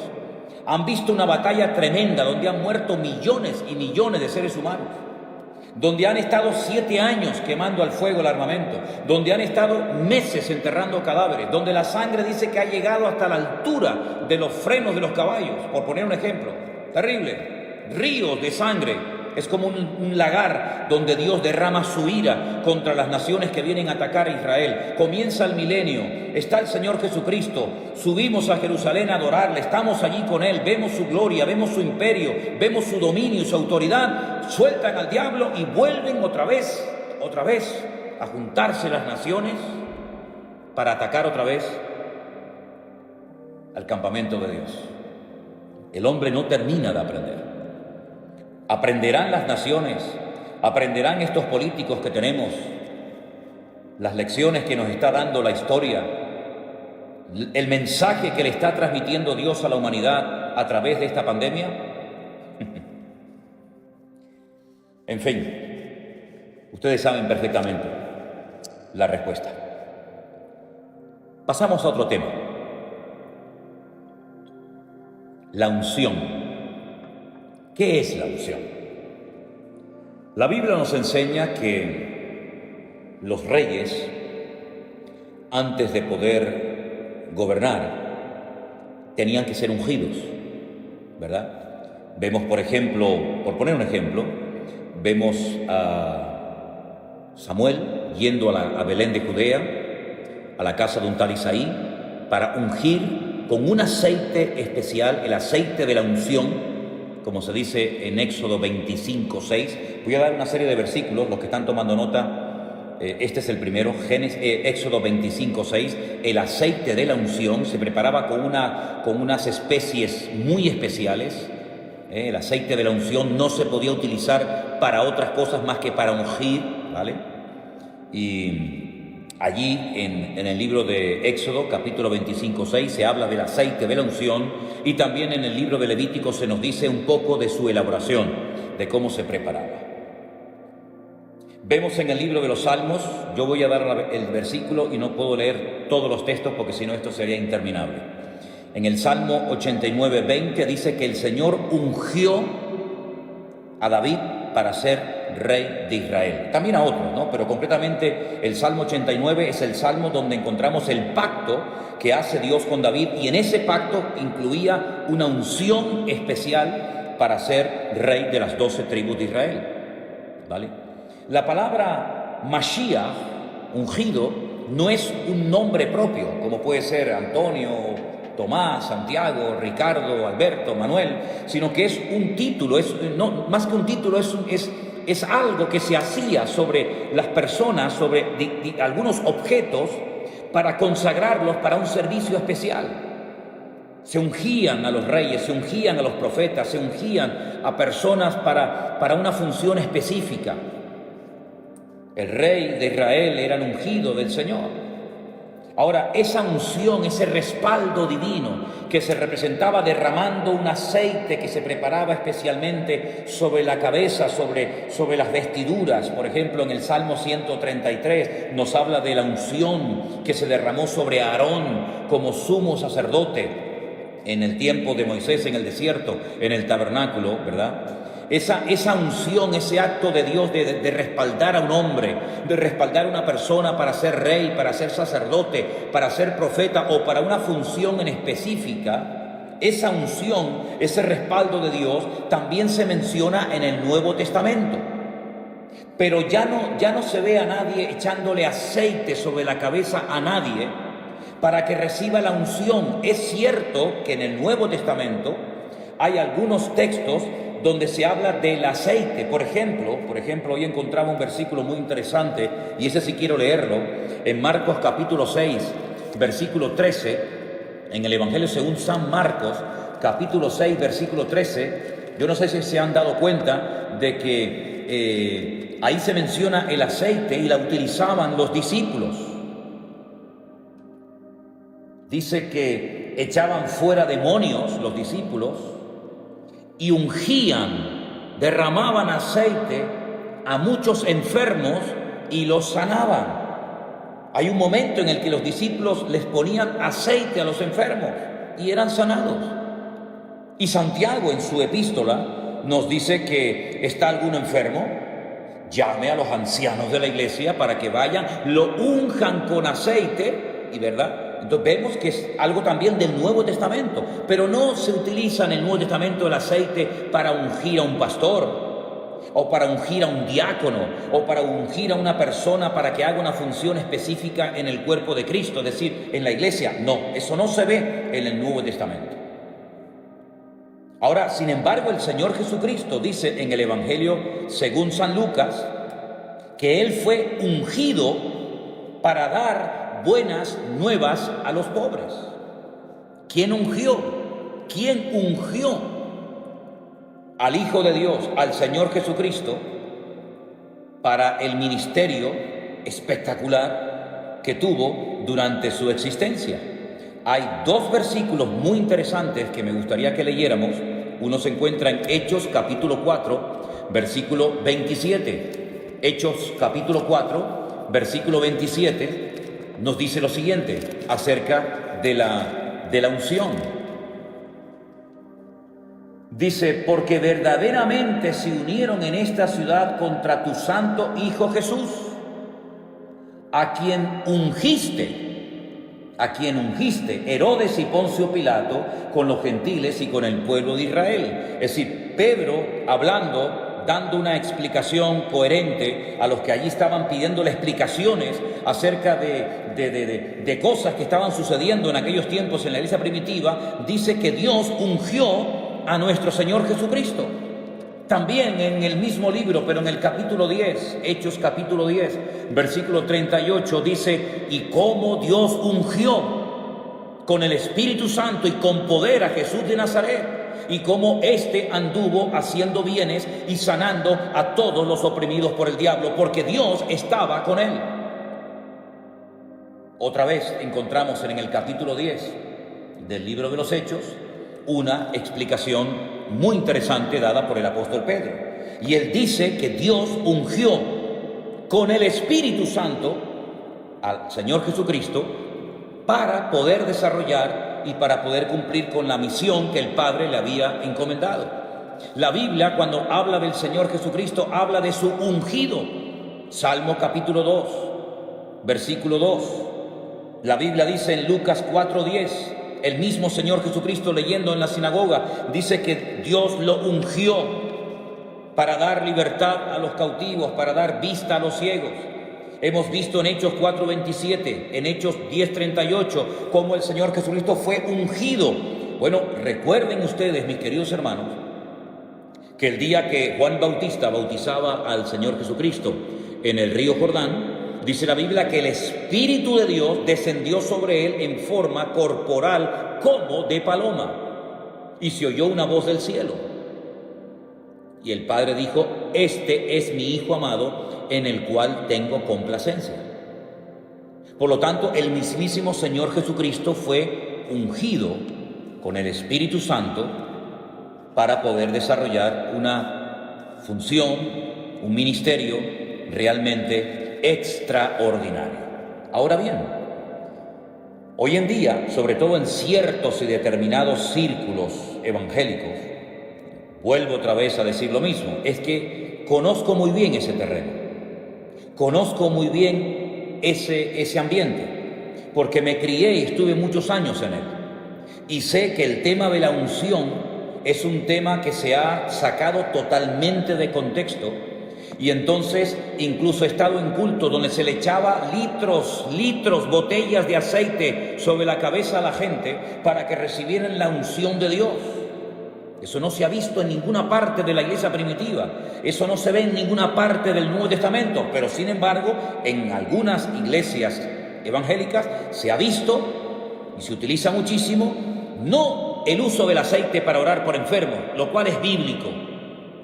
Han visto una batalla tremenda donde han muerto millones y millones de seres humanos, donde han estado 7 años quemando al fuego el armamento, donde han estado meses enterrando cadáveres, donde la sangre dice que ha llegado hasta la altura de los frenos de los caballos, por poner un ejemplo. Terrible, ríos de sangre. Es como un lagar donde Dios derrama su ira contra las naciones que vienen a atacar a Israel. Comienza el milenio, está el Señor Jesucristo, subimos a Jerusalén a adorarle, estamos allí con Él, vemos su gloria, vemos su imperio, vemos su dominio y su autoridad, sueltan al diablo y vuelven otra vez a juntarse las naciones para atacar otra vez al campamento de Dios. El hombre no termina de aprender. Aprenderán las naciones, aprenderán estos políticos que tenemos, las lecciones que nos está dando la historia, el mensaje que le está transmitiendo Dios a la humanidad a través de esta pandemia. En fin, ustedes saben perfectamente la respuesta. Pasamos a otro tema. La unción. ¿Qué es la unción? La Biblia nos enseña que los reyes, antes de poder gobernar, tenían que ser ungidos, ¿verdad? Vemos, por ejemplo, por poner un ejemplo, vemos a Samuel yendo a Belén de Judea, a la casa de un tal Isaí, para ungir con un aceite especial, el aceite de la unción, como se dice en Éxodo 25:6. Voy a dar una serie de versículos, los que están tomando nota, este es el primero, Éxodo 25:6. El aceite de la unción se preparaba con unas especies muy especiales. El aceite de la unción no se podía utilizar para otras cosas más que para ungir, ¿vale? Y allí en el libro de Éxodo, capítulo 25:6, se habla del aceite de la unción, y también en el libro de Levítico se nos dice un poco de su elaboración, de cómo se preparaba. Vemos en el libro de los Salmos, yo voy a dar el versículo y no puedo leer todos los textos porque si no esto sería interminable. En el Salmo 89:20 dice que el Señor ungió a David para ser rey de Israel. También a otros, ¿no? Pero concretamente el Salmo 89 es el salmo donde encontramos el pacto que hace Dios con David, y en ese pacto incluía una unción especial para ser rey de las 12 tribus de Israel, ¿vale? La palabra Mashiach, ungido, no es un nombre propio, como puede ser Antonio, Tomás, Santiago, Ricardo, Alberto, Manuel, sino que es un título, más que un título, es algo que se hacía sobre las personas, sobre algunos objetos, para consagrarlos para un servicio especial. Se ungían a los reyes, se ungían a los profetas, se ungían a personas para una función específica. El rey de Israel era el ungido del Señor. Ahora, esa unción, ese respaldo divino que se representaba derramando un aceite que se preparaba especialmente sobre la cabeza, sobre las vestiduras. Por ejemplo, en el Salmo 133 nos habla de la unción que se derramó sobre Aarón como sumo sacerdote en el tiempo de Moisés en el desierto, en el tabernáculo, ¿verdad? Esa unción, ese acto de Dios de respaldar a un hombre, de respaldar a una persona para ser rey, para ser sacerdote, para ser profeta o para una función en específica, esa unción, ese respaldo de Dios también se menciona en el Nuevo Testamento. Pero ya no se ve a nadie echándole aceite sobre la cabeza a nadie para que reciba la unción. Es cierto que en el Nuevo Testamento hay algunos textos donde se habla del aceite. Por ejemplo, hoy encontraba un versículo muy interesante, y ese sí quiero leerlo, en Marcos capítulo 6, versículo 13, en el Evangelio según San Marcos, capítulo 6, versículo 13, yo no sé si se han dado cuenta de que ahí se menciona el aceite y la utilizaban los discípulos. Dice que echaban fuera demonios los discípulos, y ungían, derramaban aceite a muchos enfermos y los sanaban. Hay un momento en el que los discípulos les ponían aceite a los enfermos y eran sanados. Y Santiago en su epístola nos dice que está alguno enfermo, llame a los ancianos de la iglesia para que vayan, lo unjan con aceite, y verdad. Entonces vemos que es algo también del Nuevo Testamento, pero no se utiliza en el Nuevo Testamento el aceite para ungir a un pastor, o para ungir a un diácono, o para ungir a una persona para que haga una función específica en el cuerpo de Cristo, es decir, en la iglesia. No, eso no se ve en el Nuevo Testamento. Ahora, sin embargo, el Señor Jesucristo dice en el Evangelio según San Lucas que Él fue ungido para dar buenas nuevas a los pobres. ¿Quién ungió? ¿Quién ungió al Hijo de Dios, al Señor Jesucristo, para el ministerio espectacular que tuvo durante su existencia? Hay dos versículos muy interesantes que me gustaría que leyéramos. Uno se encuentra en Hechos capítulo 4, versículo 27. Hechos capítulo 4, versículo 27, nos dice lo siguiente acerca de la unción. Dice, porque verdaderamente se unieron en esta ciudad contra tu santo Hijo Jesús, a quien ungiste, Herodes y Poncio Pilato, con los gentiles y con el pueblo de Israel. Es decir, Pedro hablando, dando una explicación coherente a los que allí estaban pidiéndole explicaciones acerca de cosas que estaban sucediendo en aquellos tiempos en la iglesia primitiva, dice que Dios ungió a nuestro Señor Jesucristo. También en el mismo libro, pero en el capítulo 10, Hechos capítulo 10, versículo 38, dice, y cómo Dios ungió con el Espíritu Santo y con poder a Jesús de Nazaret, y cómo éste anduvo haciendo bienes y sanando a todos los oprimidos por el diablo, porque Dios estaba con él. Otra vez encontramos en el capítulo 10 del libro de los Hechos una explicación muy interesante dada por el apóstol Pedro. Y él dice que Dios ungió con el Espíritu Santo al Señor Jesucristo para poder desarrollar y para poder cumplir con la misión que el Padre le había encomendado. La Biblia, cuando habla del Señor Jesucristo, habla de su ungido. Salmo capítulo 2, versículo 2. La Biblia dice en Lucas 4:10, el mismo Señor Jesucristo leyendo en la sinagoga, dice que Dios lo ungió para dar libertad a los cautivos, para dar vista a los ciegos. Hemos visto en Hechos 4:27, en Hechos 10:38, cómo el Señor Jesucristo fue ungido. Bueno, recuerden ustedes, mis queridos hermanos, que el día que Juan Bautista bautizaba al Señor Jesucristo en el río Jordán, dice la Biblia que el Espíritu de Dios descendió sobre él en forma corporal como de paloma, y se oyó una voz del cielo. Y el Padre dijo, este es mi Hijo amado, en el cual tengo complacencia. Por lo tanto, el mismísimo Señor Jesucristo fue ungido con el Espíritu Santo para poder desarrollar una función, un ministerio realmente extraordinario. Ahora bien, hoy en día, sobre todo en ciertos y determinados círculos evangélicos, vuelvo otra vez a decir lo mismo, es que conozco muy bien ese terreno, conozco muy bien ese ambiente, porque me crié y estuve muchos años en él, y sé que el tema de la unción es un tema que se ha sacado totalmente de contexto. Y entonces incluso he estado en culto donde se le echaba litros, botellas de aceite sobre la cabeza a la gente para que recibieran la unción de Dios. Eso no se ha visto en ninguna parte de la iglesia primitiva. Eso no se ve en ninguna parte del Nuevo Testamento. Pero sin embargo, en algunas iglesias evangélicas se ha visto y se utiliza muchísimo, no el uso del aceite para orar por enfermos, lo cual es bíblico.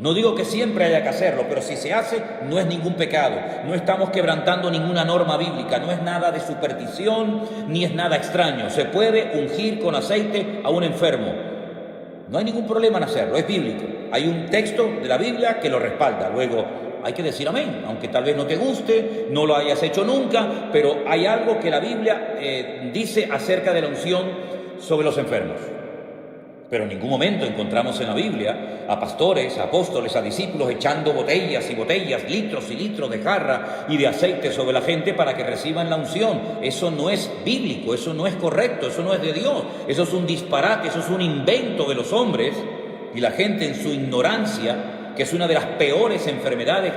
No digo que siempre haya que hacerlo, pero si se hace, no es ningún pecado. No estamos quebrantando ninguna norma bíblica, no es nada de superstición, ni es nada extraño. Se puede ungir con aceite a un enfermo. No hay ningún problema en hacerlo, es bíblico. Hay un texto de la Biblia que lo respalda. Luego, hay que decir amén, aunque tal vez no te guste, no lo hayas hecho nunca, pero hay algo que la Biblia dice acerca de la unción sobre los enfermos. Pero en ningún momento encontramos en la Biblia a pastores, a apóstoles, a discípulos echando botellas y botellas, litros y litros de jarra y de aceite sobre la gente para que reciban la unción. Eso no es bíblico, eso no es correcto, eso no es de Dios. Eso es un disparate, eso es un invento de los hombres y la gente en su ignorancia, que es una de las peores enfermedades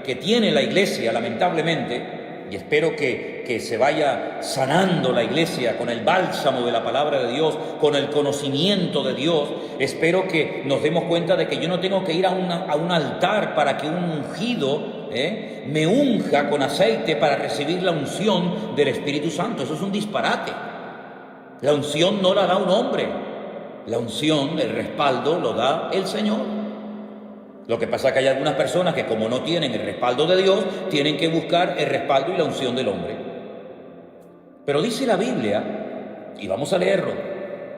que tiene la iglesia, lamentablemente. Y espero que se vaya sanando la iglesia con el bálsamo de la palabra de Dios, con el conocimiento de Dios. Espero que nos demos cuenta de que yo no tengo que ir a un altar para que un ungido me unja con aceite para recibir la unción del Espíritu Santo. Eso es un disparate. La unción no la da un hombre. La unción, el respaldo, lo da el Señor. Lo que pasa es que hay algunas personas que, como no tienen el respaldo de Dios, tienen que buscar el respaldo y la unción del hombre. Pero dice la Biblia, y vamos a leerlo,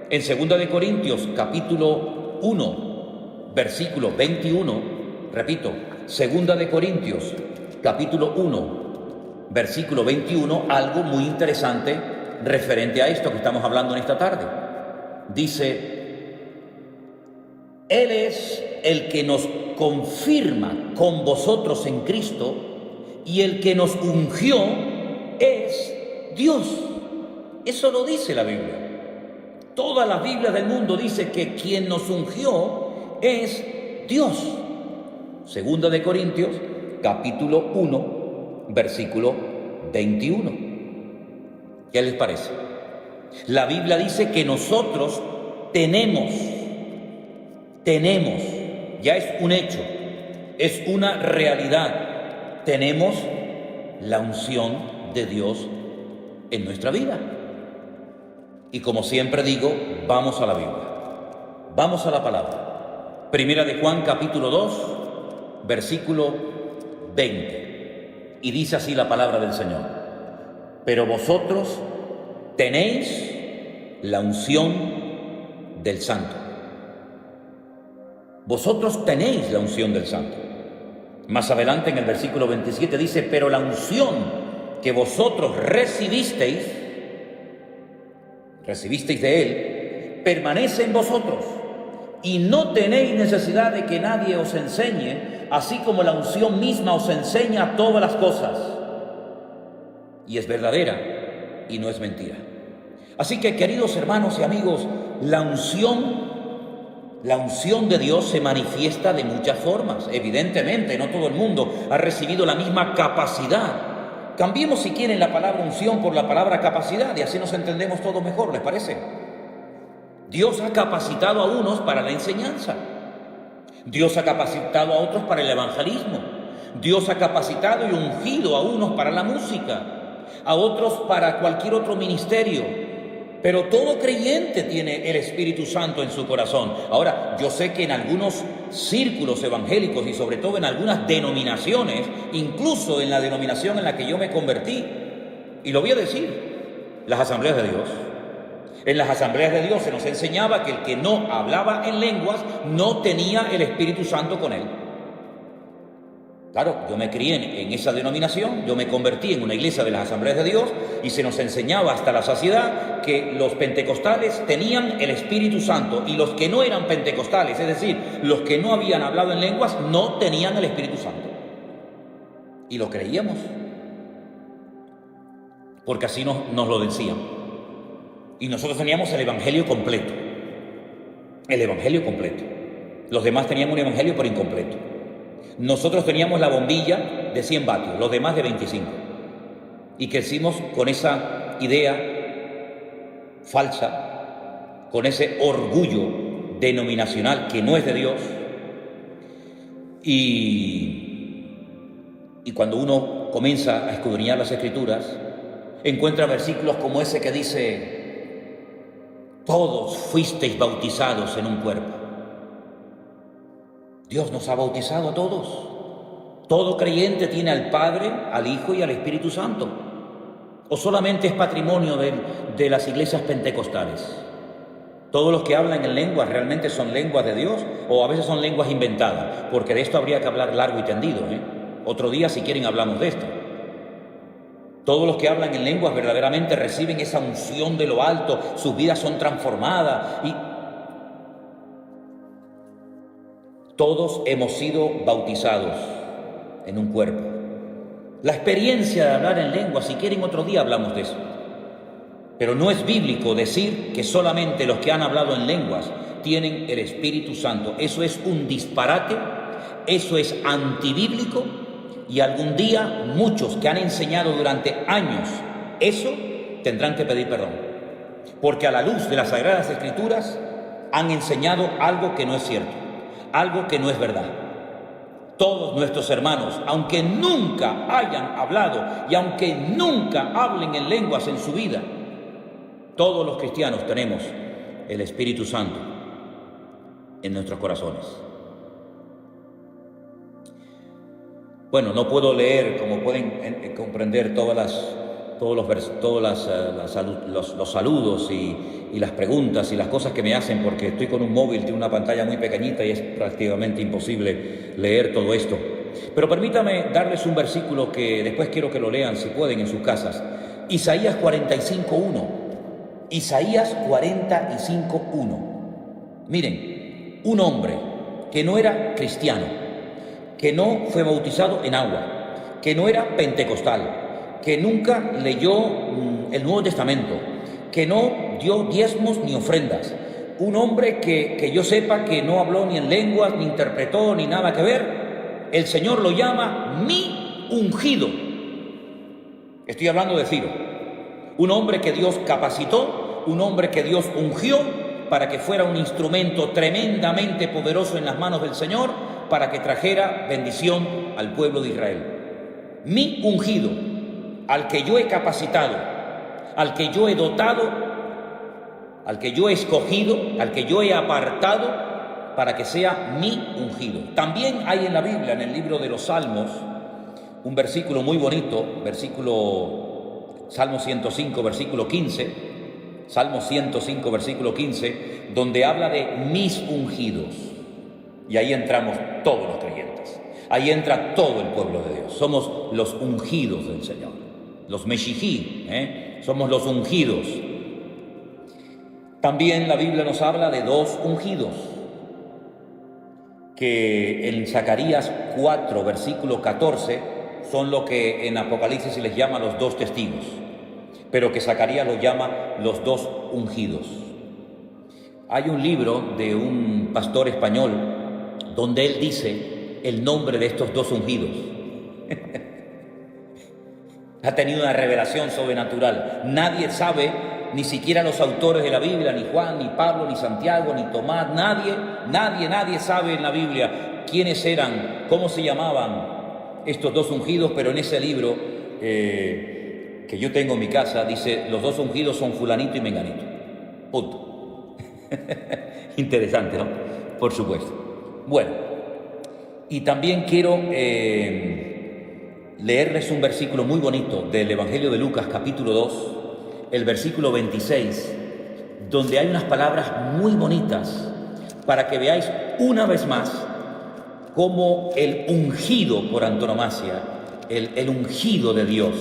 en 2 de Corintios, capítulo 1, versículo 21, repito, 2 de Corintios, capítulo 1, versículo 21, algo muy interesante referente a esto que estamos hablando en esta tarde. Dice: Él es el que nos confirma con vosotros en Cristo, y el que nos ungió es Dios. Eso lo dice la Biblia. Todas las Biblias del mundo dice que quien nos ungió es Dios. 2 de Corintios, capítulo 1, versículo 21. ¿Qué les parece? La Biblia dice que nosotros tenemos, ya es un hecho, es una realidad, tenemos la unción de Dios en nuestra vida. Y como siempre digo, vamos a la Biblia, vamos a la palabra. Primera de Juan, capítulo 2, versículo 20. Y dice así la palabra del Señor: pero vosotros tenéis la unción del Santo. Vosotros tenéis la unción del Santo. Más adelante en el versículo 27 dice: pero la unción que vosotros recibisteis de Él, permanece en vosotros, y no tenéis necesidad de que nadie os enseñe, así como la unción misma os enseña todas las cosas, y es verdadera y no es mentira. Así que, queridos hermanos y amigos, la unción de Dios se manifiesta de muchas formas. Evidentemente, no todo el mundo ha recibido la misma capacidad. Cambiemos, si quieren, la palabra unción por la palabra capacidad, y así nos entendemos todo mejor, ¿les parece? Dios ha capacitado a unos para la enseñanza. Dios ha capacitado a otros para el evangelismo. Dios ha capacitado y ungido a unos para la música, a otros para cualquier otro ministerio. Pero todo creyente tiene el Espíritu Santo en su corazón. Ahora, yo sé que en algunos círculos evangélicos y sobre todo en algunas denominaciones, incluso en la denominación en la que yo me convertí, y lo voy a decir, las Asambleas de Dios. En las Asambleas de Dios se nos enseñaba que el que no hablaba en lenguas no tenía el Espíritu Santo con él. Claro, yo me crié en esa denominación, yo me convertí en una iglesia de las Asambleas de Dios y se nos enseñaba hasta la saciedad que los pentecostales tenían el Espíritu Santo y los que no eran pentecostales, es decir, los que no habían hablado en lenguas, no tenían el Espíritu Santo. Y lo creíamos, porque así nos lo decían. Y nosotros teníamos el Evangelio completo, Los demás tenían un Evangelio por incompleto. Nosotros teníamos la bombilla de 100 vatios, los demás de 25. Y crecimos con esa idea falsa, con ese orgullo denominacional que no es de Dios. Y cuando uno comienza a escudriñar las Escrituras, encuentra versículos como ese que dice: todos fuisteis bautizados en un cuerpo. Dios nos ha bautizado a todos. Todo creyente tiene al Padre, al Hijo y al Espíritu Santo. ¿O solamente es patrimonio de las iglesias pentecostales? ¿Todos los que hablan en lenguas realmente son lenguas de Dios? ¿O a veces son lenguas inventadas? Porque de esto habría que hablar largo y tendido, Otro día, si quieren, hablamos de esto. Todos los que hablan en lenguas verdaderamente reciben esa unción de lo alto, sus vidas son transformadas y todos hemos sido bautizados en un cuerpo. La experiencia de hablar en lenguas, si quieren, otro día hablamos de eso. Pero no es bíblico decir que solamente los que han hablado en lenguas tienen el Espíritu Santo. Eso es un disparate, eso es antibíblico, y algún día muchos que han enseñado durante años eso tendrán que pedir perdón, porque a la luz de las Sagradas Escrituras han enseñado algo que no es cierto, algo que no es verdad. Todos nuestros hermanos, aunque nunca hayan hablado y aunque nunca hablen en lenguas en su vida, todos los cristianos tenemos el Espíritu Santo en nuestros corazones. Bueno, no puedo leer, como pueden comprender, los saludos y las preguntas y las cosas que me hacen, porque estoy con un móvil, tiene una pantalla muy pequeñita y es prácticamente imposible leer todo esto. Pero permítame darles un versículo que después quiero que lo lean, si pueden, en sus casas. Isaías 45:1. Isaías 45:1. Miren, un hombre que no era cristiano, que no fue bautizado en agua, que no era pentecostal, que nunca leyó el Nuevo Testamento, que no dio diezmos ni ofrendas, un hombre que yo sepa que no habló ni en lenguas, ni interpretó, ni nada que ver, el Señor lo llama mi ungido. Estoy hablando de Ciro, un hombre que Dios capacitó, un hombre que Dios ungió para que fuera un instrumento tremendamente poderoso en las manos del Señor, para que trajera bendición al pueblo de Israel. Mi ungido, al que yo he capacitado, al que yo he dotado, al que yo he escogido, al que yo he apartado, para que sea mi ungido. También hay en la Biblia, en el libro de los Salmos, un versículo muy bonito, Salmo 105, versículo 15, Salmo 105, versículo 15, donde habla de mis ungidos. Y ahí entramos todos los creyentes, ahí entra todo el pueblo de Dios. Somos los ungidos del Señor, los Meshijí, somos los ungidos. También la Biblia nos habla de dos ungidos, que en Zacarías 4, versículo 14, son lo que en Apocalipsis se les llama los dos testigos, pero que Zacarías los llama los dos ungidos. Hay un libro de un pastor español donde él dice el nombre de estos dos ungidos. Ha tenido una revelación sobrenatural. Nadie sabe, ni siquiera los autores de la Biblia, ni Juan, ni Pablo, ni Santiago, ni Tomás, nadie sabe en la Biblia quiénes eran, cómo se llamaban estos dos ungidos, pero en ese libro que yo tengo en mi casa dice: los dos ungidos son fulanito y menganito. Punto. Interesante, ¿no? Por supuesto. Bueno, y también quiero leerles un versículo muy bonito del Evangelio de Lucas, capítulo 2, el versículo 26, donde hay unas palabras muy bonitas para que veáis una vez más cómo el ungido por antonomasia, el ungido de Dios,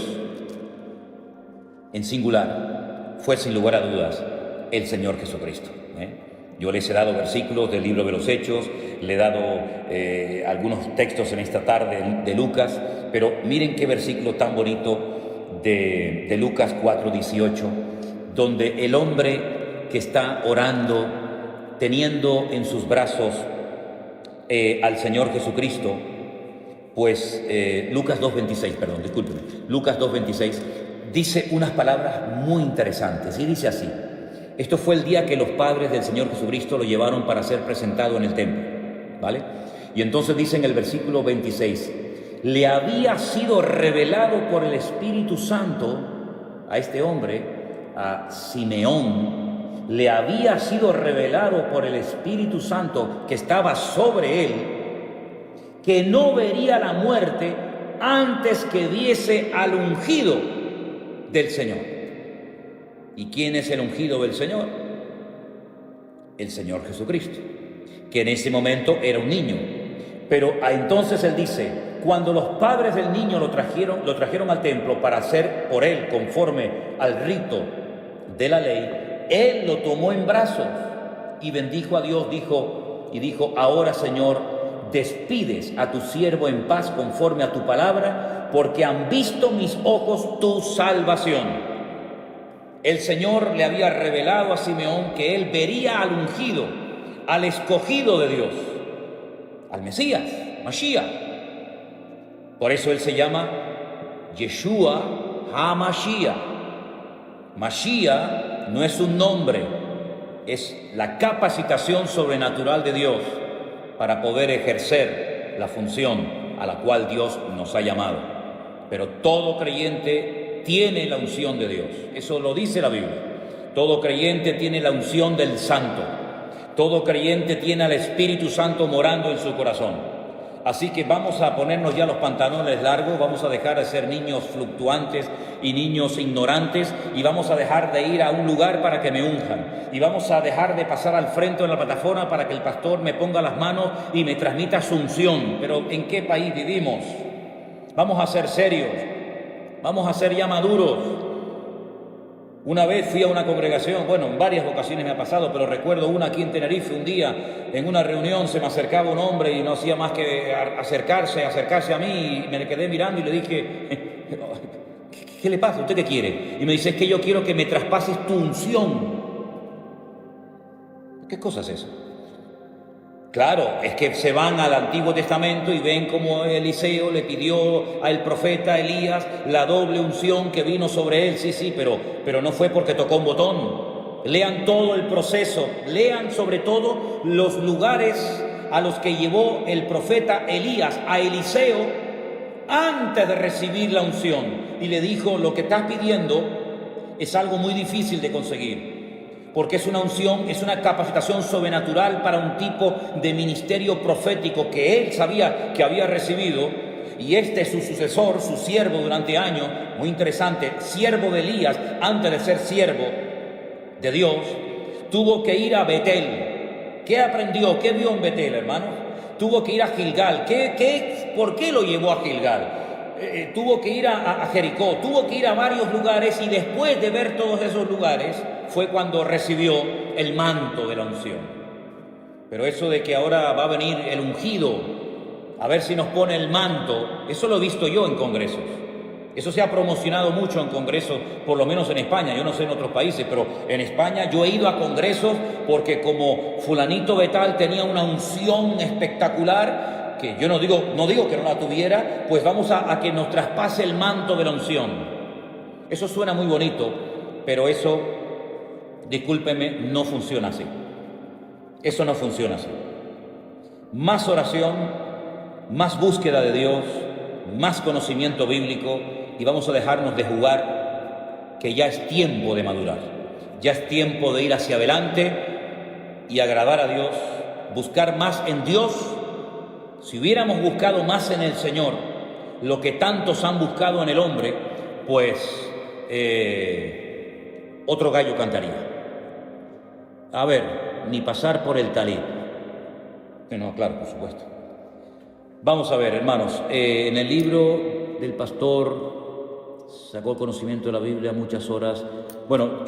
en singular, fue sin lugar a dudas el Señor Jesucristo. Yo les he dado versículos del libro de los Hechos, le he dado algunos textos en esta tarde de Lucas, pero miren qué versículo tan bonito de Lucas 4:18, donde el hombre que está orando, teniendo en sus brazos al Señor Jesucristo, pues Lucas 2:26, dice unas palabras muy interesantes y dice así. Esto fue el día que los padres del Señor Jesucristo lo llevaron para ser presentado en el templo, ¿vale? Y entonces dice en el versículo 26, le había sido revelado por el Espíritu Santo a este hombre, a Simeón, le había sido revelado por el Espíritu Santo que estaba sobre él, que no vería la muerte antes que viese al ungido del Señor. ¿Y quién es el ungido del Señor? El Señor Jesucristo, que en ese momento era un niño. Pero entonces él dice, cuando los padres del niño lo trajeron al templo para hacer por él conforme al rito de la ley, él lo tomó en brazos y bendijo a Dios, dijo, ahora Señor, despides a tu siervo en paz conforme a tu palabra, porque han visto mis ojos tu salvación. El Señor le había revelado a Simeón que él vería al ungido, al escogido de Dios, al Mesías, Mashiach. Por eso él se llama Yeshua HaMashiach. Mashiach no es un nombre, es la capacitación sobrenatural de Dios para poder ejercer la función a la cual Dios nos ha llamado. Pero todo creyente tiene la unción de Dios. Eso lo dice la Biblia. Todo creyente tiene la unción del Santo. Todo creyente tiene al Espíritu Santo morando en su corazón. Así que vamos a ponernos ya los pantalones largos, vamos a dejar de ser niños fluctuantes y niños ignorantes y vamos a dejar de ir a un lugar para que me unjan y vamos a dejar de pasar al frente de la plataforma para que el pastor me ponga las manos y me transmita su unción. Pero ¿en qué país vivimos? Vamos a ser serios, vamos a ser ya maduros. Una vez fui a una congregación, bueno, en varias ocasiones me ha pasado, pero recuerdo una aquí en Tenerife, un día, en una reunión se me acercaba un hombre y no hacía más que acercarse a mí y me quedé mirando y le dije, ¿qué le pasa? ¿Usted qué quiere? Y me dice, es que yo quiero que me traspases tu unción. ¿Qué cosa es eso? Claro, es que se van al Antiguo Testamento y ven cómo Eliseo le pidió al profeta Elías la doble unción que vino sobre él. Sí, pero no fue porque tocó un botón. Lean todo el proceso, lean sobre todo los lugares a los que llevó el profeta Elías a Eliseo antes de recibir la unción. Y le dijo, lo que estás pidiendo es algo muy difícil de conseguir. Porque es una unción, es una capacitación sobrenatural para un tipo de ministerio profético que él sabía que había recibido, y su sucesor, su siervo durante años, muy interesante, siervo de Elías, antes de ser siervo de Dios, tuvo que ir a Betel. ¿Qué aprendió? ¿Qué vio en Betel, hermanos? Tuvo que ir a Gilgal. ¿Por qué lo llevó a Gilgal? Tuvo que ir a Jericó, tuvo que ir a varios lugares, y después de ver todos esos lugares fue cuando recibió el manto de la unción. Pero eso de que ahora va a venir el ungido a ver si nos pone el manto, eso lo he visto yo en congresos. Eso se ha promocionado mucho en congresos, por lo menos en España. Yo no sé en otros países, pero en España yo he ido a congresos porque como fulanito de tal tenía una unción espectacular, que yo no digo que no la tuviera, pues vamos a que nos traspase el manto de la unción. Eso suena muy bonito, pero eso, discúlpeme, no funciona así. Eso no funciona así. Más oración, más búsqueda de Dios, más conocimiento bíblico, y vamos a dejarnos de jugar, que ya es tiempo de madurar. Ya es tiempo de ir hacia adelante y agradar a Dios, buscar más en Dios. Si hubiéramos buscado más en el Señor lo que tantos han buscado en el hombre, pues otro gallo cantaría. A ver, ni pasar por el talib. No, claro, por supuesto. Vamos a ver, hermanos, en el libro del pastor sacó el conocimiento de la Biblia muchas horas. Bueno,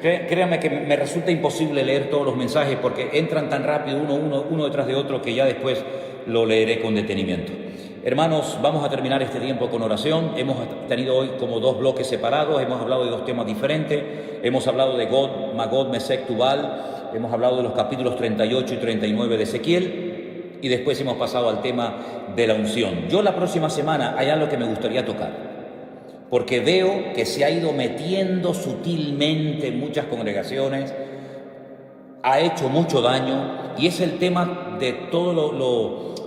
créanme que me resulta imposible leer todos los mensajes porque entran tan rápido uno detrás de otro que ya después lo leeré con detenimiento. Hermanos, vamos a terminar este tiempo con oración. Hemos tenido hoy como 2 bloques separados, hemos hablado de 2 temas diferentes. Hemos hablado de Gog, Magog, Mesec, Tubal, hemos hablado de los capítulos 38 y 39 de Ezequiel, y después hemos pasado al tema de la unción. Yo la próxima semana hay algo que me gustaría tocar, porque veo que se ha ido metiendo sutilmente en muchas congregaciones, ha hecho mucho daño, y es el tema de todo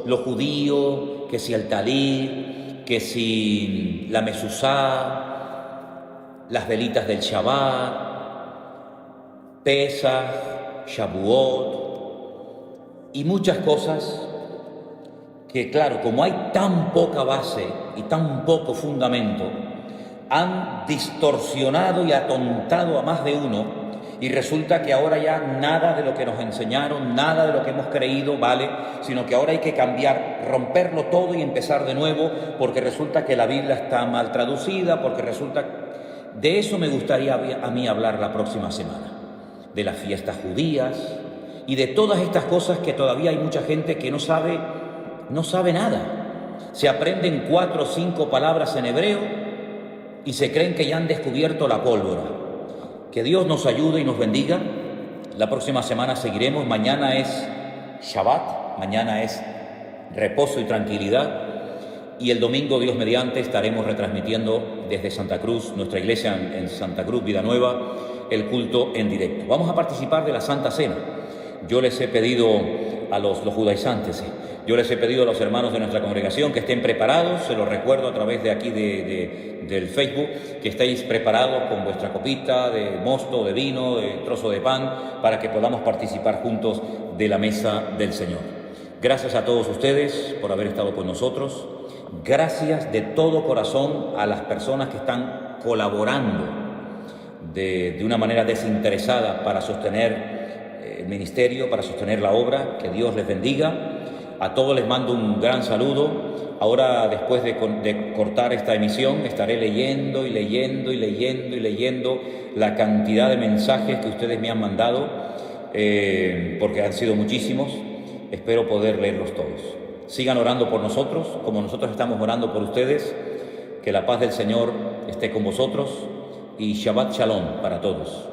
lo judío, que si el talí, que si la mesuzá, las velitas del Shabbat, Pesach, Shavuot y muchas cosas que, claro, como hay tan poca base y tan poco fundamento, han distorsionado y atontado a más de uno, Y resulta que ahora ya nada de lo que nos enseñaron, nada de lo que hemos creído vale, sino que ahora hay que cambiar, romperlo todo y empezar de nuevo, porque resulta que la Biblia está mal traducida, porque resulta... De eso me gustaría a mí hablar la próxima semana, de las fiestas judías y de todas estas cosas que todavía hay mucha gente que no sabe nada. Se aprenden 4 o 5 palabras en hebreo y se creen que ya han descubierto la pólvora. Que Dios nos ayude y nos bendiga. La próxima semana seguiremos. Mañana es Shabbat, mañana es reposo y tranquilidad. Y el domingo, Dios mediante, estaremos retransmitiendo desde Santa Cruz, nuestra iglesia en Santa Cruz, Vida Nueva, el culto en directo. Vamos a participar de la Santa Cena. Yo les he pedido a los judaizantes, yo les he pedido a los hermanos de nuestra congregación que estén preparados, se los recuerdo a través de aquí del Facebook, que estéis preparados con vuestra copita de mosto, de vino, de trozo de pan, para que podamos participar juntos de la mesa del Señor. Gracias a todos ustedes por haber estado con nosotros. Gracias de todo corazón a las personas que están colaborando de una manera desinteresada para sostener el ministerio, para sostener la obra. Que Dios les bendiga. A todos les mando un gran saludo. Ahora, después de cortar esta emisión, estaré leyendo la cantidad de mensajes que ustedes me han mandado, porque han sido muchísimos. Espero poder leerlos todos. Sigan orando por nosotros, como nosotros estamos orando por ustedes. Que la paz del Señor esté con vosotros y Shabbat Shalom para todos.